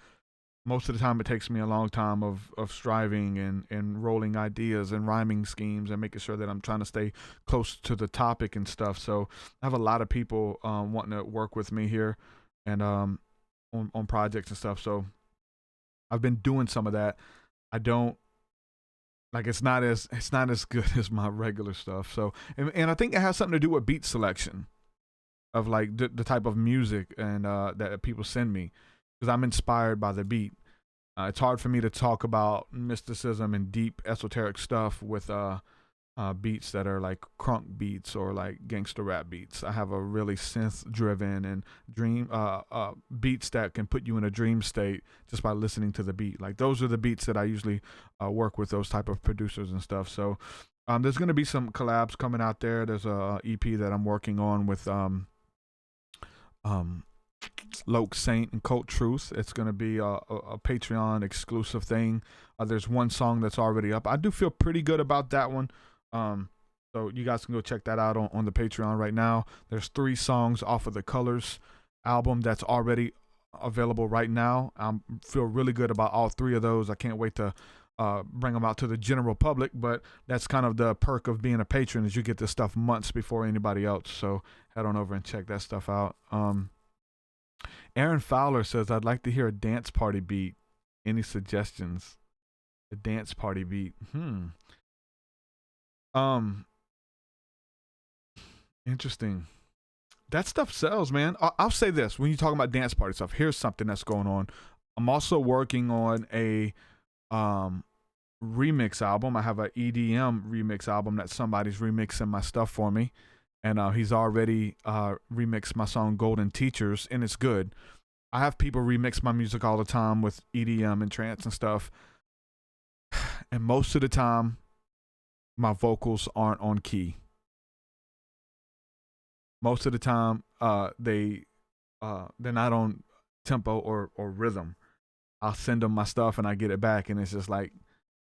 Most of the time it takes me a long time of striving and rolling ideas and rhyming schemes and making sure that I'm trying to stay close to the topic and stuff. So I have a lot of people wanting to work with me here and on projects and stuff. So I've been doing some of that. It's not as good as my regular stuff. So, and I think it has something to do with beat selection of like the type of music and that people send me. because I'm inspired by the beat. It's hard for me to talk about mysticism and deep esoteric stuff with beats that are like crunk beats or like gangster rap beats. I have a really synth driven and dream beats that can put you in a dream state just by listening to the beat. Like those are the beats that I usually work with, those type of producers and stuff. So there's going to be some collabs coming out there. There's a EP that I'm working on with Loke Saint and Cult Truth. It's going to be a Patreon exclusive thing. There's one song that's already up. I do feel pretty good about that one. So you guys can go check that out on the Patreon right now. There's 3 songs off of the Colors album that's already available right now. I feel really good about all 3 of those. I can't wait to bring them out to the general public, but that's kind of the perk of being a patron, is you get this stuff months before anybody else. So head on over and check that stuff out. Aaron Fowler says, I'd like to hear a dance party beat. Any suggestions? A dance party beat. Interesting. That stuff sells, man. I'll say this. When you talk about dance party stuff, here's something that's going on. I'm also working on a remix album. I have an EDM remix album that somebody's remixing my stuff for me. And he's already remixed my song Golden Teachers, and it's good. I have people remix my music all the time with EDM and trance and stuff. And most of the time, my vocals aren't on key. Most of the time, they're not on tempo or rhythm. I'll send them my stuff and I get it back, and it's just like,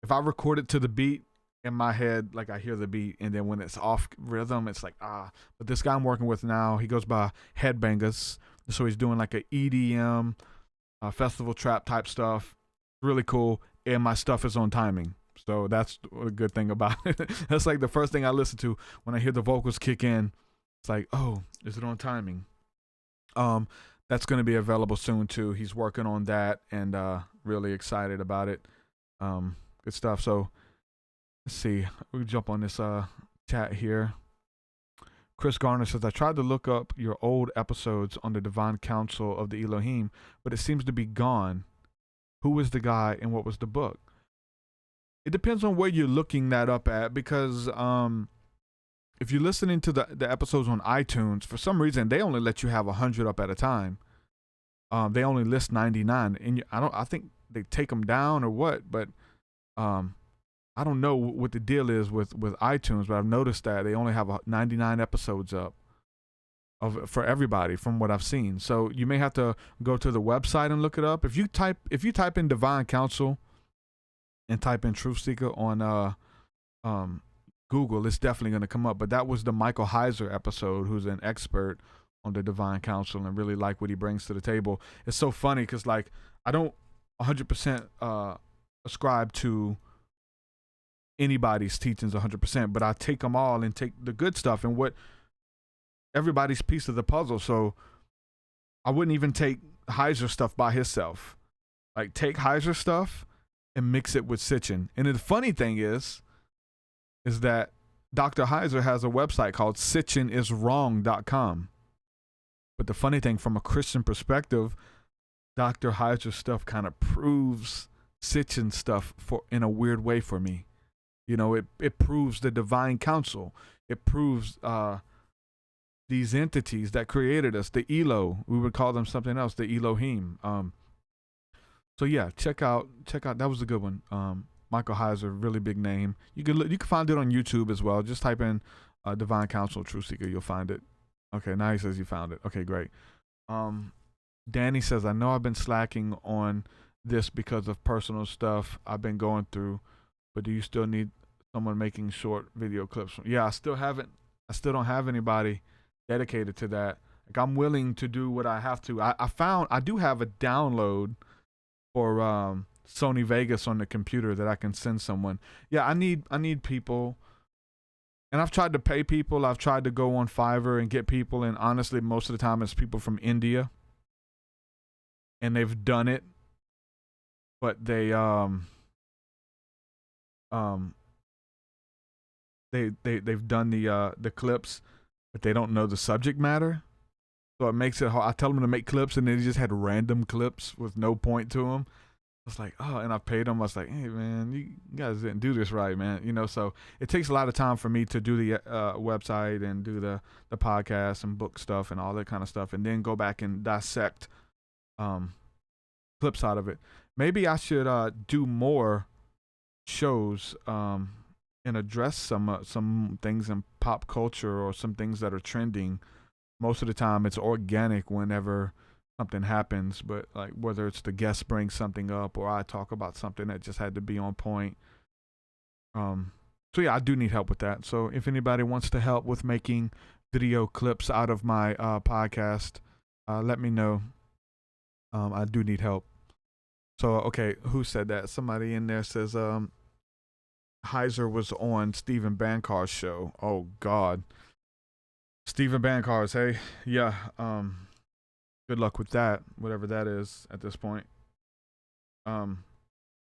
if I record it to the beat, in my head, like I hear the beat, and then when it's off rhythm, it's like, But this guy I'm working with now, he goes by Headbangers, so he's doing like a EDM, festival trap type stuff. Really cool, and my stuff is on timing, so that's a good thing about it. That's like the first thing I listen to when I hear the vocals kick in. It's like, oh, is it on timing? That's going to be available soon too. He's working on that, and really excited about it. Good stuff. So let's see. We can jump on this chat here. Chris Garner says, I tried to look up your old episodes on the Divine Council of the Elohim, but it seems to be gone. Who was the guy and what was the book? It depends on where you're looking that up at, because if you're listening to the episodes on iTunes, for some reason they only let you have 100 up at a time. They only list 99, and I think they take them down or what, but I don't know what the deal is with iTunes, but I've noticed that they only have 99 episodes up for everybody from what I've seen. So you may have to go to the website and look it up. If you type in Divine Council and type in TruthSeekah on Google, it's definitely going to come up. But that was the Michael Heiser episode, who's an expert on the Divine Council, and really like what he brings to the table. It's so funny because like I don't 100% ascribe to anybody's teachings 100%, but I take them all and take the good stuff and what everybody's piece of the puzzle. So I wouldn't even take Heiser stuff by himself. Like take Heiser stuff and mix it with Sitchin. And the funny thing is that Dr. Heiser has a website called sitchiniswrong.com. But the funny thing, from a Christian perspective, Dr. Heiser's stuff kind of proves Sitchin stuff in a weird way for me. You know, it proves the Divine Council. It proves these entities that created us, the Elo. We would call them something else, the Elohim. So yeah, check out. That was a good one. Michael Heiser, really big name. You can find it on YouTube as well. Just type in Divine Council TruthSeekah, you'll find it. Okay, now he says you found it. Okay, great. Danny says, I know I've been slacking on this because of personal stuff I've been going through, but do you still need someone making short video clips? Yeah, I still don't have anybody dedicated to that. Like, I'm willing to do what I have to. I do have a download for Sony Vegas on the computer that I can send someone. Yeah, I need people. And I've tried to pay people. I've tried to go on Fiverr and get people, and honestly, most of the time it's people from India. And they've done it, but they've done the clips, but they don't know the subject matter. So it makes it hard. I tell them to make clips, and they just had random clips with no point to them. I was like, oh, and I paid them. I was like, hey, man, you guys didn't do this right, man. You know, so it takes a lot of time for me to do the website and do the podcast and book stuff and all that kind of stuff, and then go back and dissect clips out of it. Maybe I should do more shows and address some things in pop culture or some things that are trending. Most of the time, it's organic whenever something happens, but like whether it's the guest brings something up or I talk about something that just had to be on point. So yeah, I do need help with that. So if anybody wants to help with making video clips out of my podcast, let me know. I do need help. So okay, who said that? Somebody in there says Heiser was on Stephen Bancar's show. Oh God. Stephen Bancar's, hey. Yeah. Good luck with that, whatever that is at this point.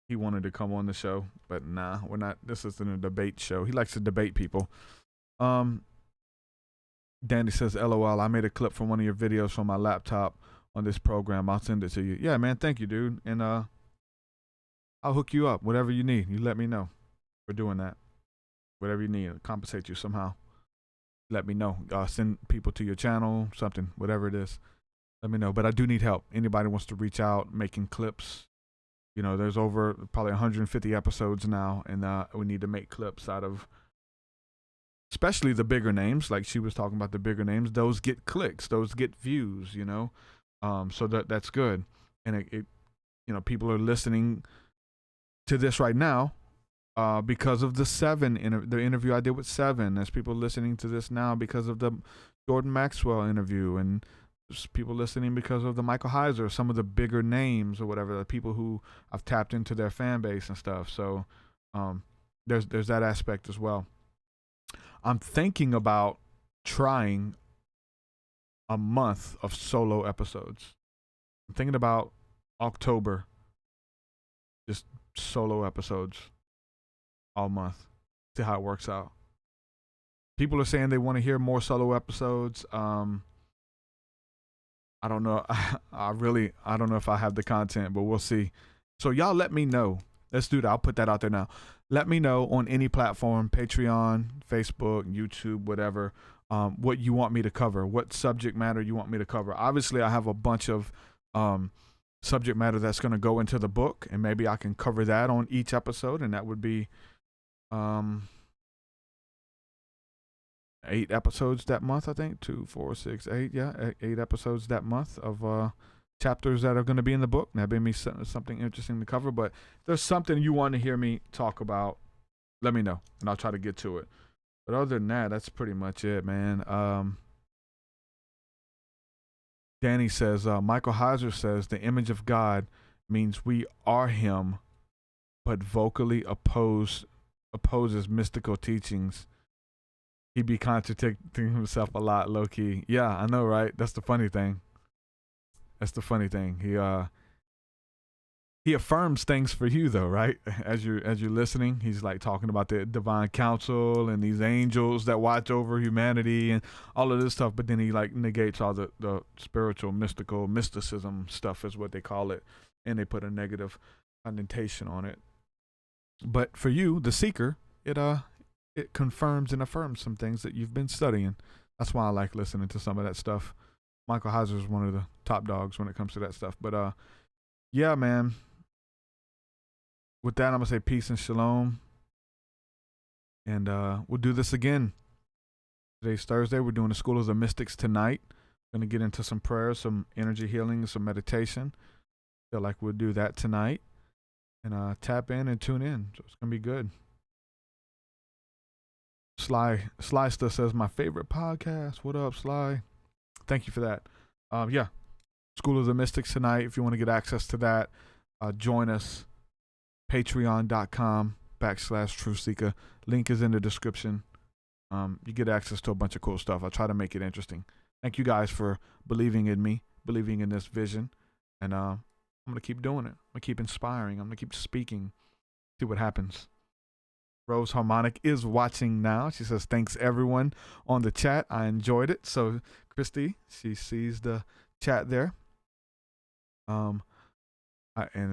He wanted to come on the show, but nah, we're not. This isn't a debate show. He likes to debate people. Danny says, LOL, I made a clip from one of your videos from my laptop on this program. I'll send it to you. Yeah, man, thank you, dude. And I'll hook you up. Whatever you need, you let me know. We're doing that. Whatever you need, I'll compensate you somehow. Let me know. Send people to your channel, something, whatever it is. Let me know. But I do need help. Anybody wants to reach out, making clips. You know, there's over probably 150 episodes now, and we need to make clips out of, especially the bigger names. Like she was talking about the bigger names. Those get clicks. Those get views, you know. So that's good. And it you know, people are listening to this right now because of the interview I did with Seven. There's people listening to this now because of the Jordan Maxwell interview, and there's people listening because of the Michael Heiser, some of the bigger names or whatever, the people who I've tapped into their fan base and stuff. So there's that aspect as well. I'm thinking about trying a month of solo episodes. I'm thinking about October, just solo episodes all month. See how it works out. People are saying they want to hear more solo episodes. I don't know. I don't know if I have the content, but we'll see. So y'all let me know. Let's do that. I'll put that out there now. Let me know on any platform, Patreon, Facebook, YouTube, whatever, what you want me to cover, what subject matter you want me to cover. Obviously, I have a bunch of subject matter that's going to go into the book, and maybe I can cover that on each episode, and that would be 8 episodes that month, I think. 2, 4, 6, 8. Yeah, 8 episodes that month of chapters that are going to be in the book. That'd be something interesting to cover. But if there's something you want to hear me talk about, let me know, and I'll try to get to it. But other than that, that's pretty much it, man. Danny says, Michael Heiser says, the image of God means we are him, but vocally opposes mystical teachings. He be contradicting himself a lot, low key. Yeah, I know, right? That's the funny thing. He affirms things for you though, right? As you're listening, he's like talking about the divine council and these angels that watch over humanity and all of this stuff, but then he like negates all the spiritual, mysticism stuff is what they call it, and they put a negative connotation on it. But for you, the seeker, it confirms and affirms some things that you've been studying. That's why I like listening to some of that stuff. Michael Heiser is one of the top dogs when it comes to that stuff. But yeah, man. With that, I'm going to say peace and shalom. And we'll do this again. Today's Thursday. We're doing the School of the Mystics tonight. Going to get into some prayers, some energy healing, some meditation. Feel like we'll do that tonight. And tap in and tune in. So it's going to be good. Sly still says, my favorite podcast. What up, Sly? Thank you for that. Yeah. School of the Mystics tonight. If you want to get access to that, join us. Patreon.com/TruthSeekah. Link is in the description. You get access to a bunch of cool stuff. I try to make it interesting. Thank you guys for believing in me, believing in this vision. And I'm going to keep doing it. I'm going to keep inspiring. I'm going to keep speaking. See what happens. Rose Harmonic is watching now. She says, thanks everyone on the chat. I enjoyed it. So Christy. She sees the chat there. And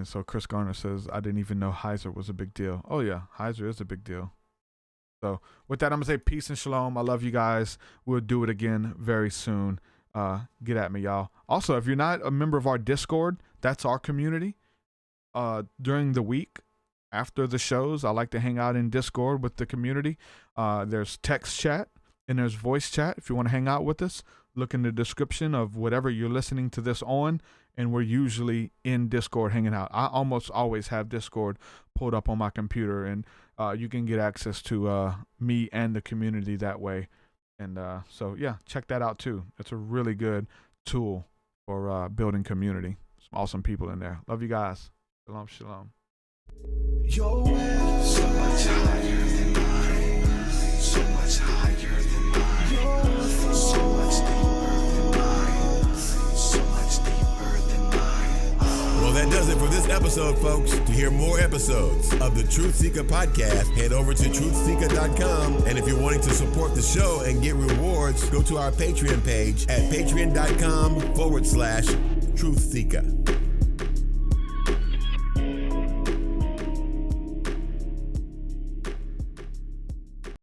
so Chris Garner says, I didn't even know Heiser was a big deal. Oh yeah, Heiser is a big deal. So with that, I'm gonna say peace and shalom. I love you guys. We'll do it again very soon. Get at me, y'all. Also, if you're not a member of our Discord, that's our community. During the week, after the shows, I like to hang out in Discord with the community. There's text chat and there's voice chat. If you want to hang out with us, look in the description of whatever you're listening to this on, and we're usually in Discord hanging out. I almost always have Discord pulled up on my computer, and you can get access to me and the community that way. And so, yeah, check that out too. It's a really good tool for building community. Some awesome people in there. Love you guys. Shalom, shalom. Your way so much higher than mine, so much higher than mine, so much deeper than mine, so much deeper than mine. Well, that does it for this episode, folks. To hear more episodes of the TruthSeekah podcast, head over to TruthSeekah.com. And if you're wanting to support the show and get rewards, go to our Patreon page at patreon.com/TruthSeekah.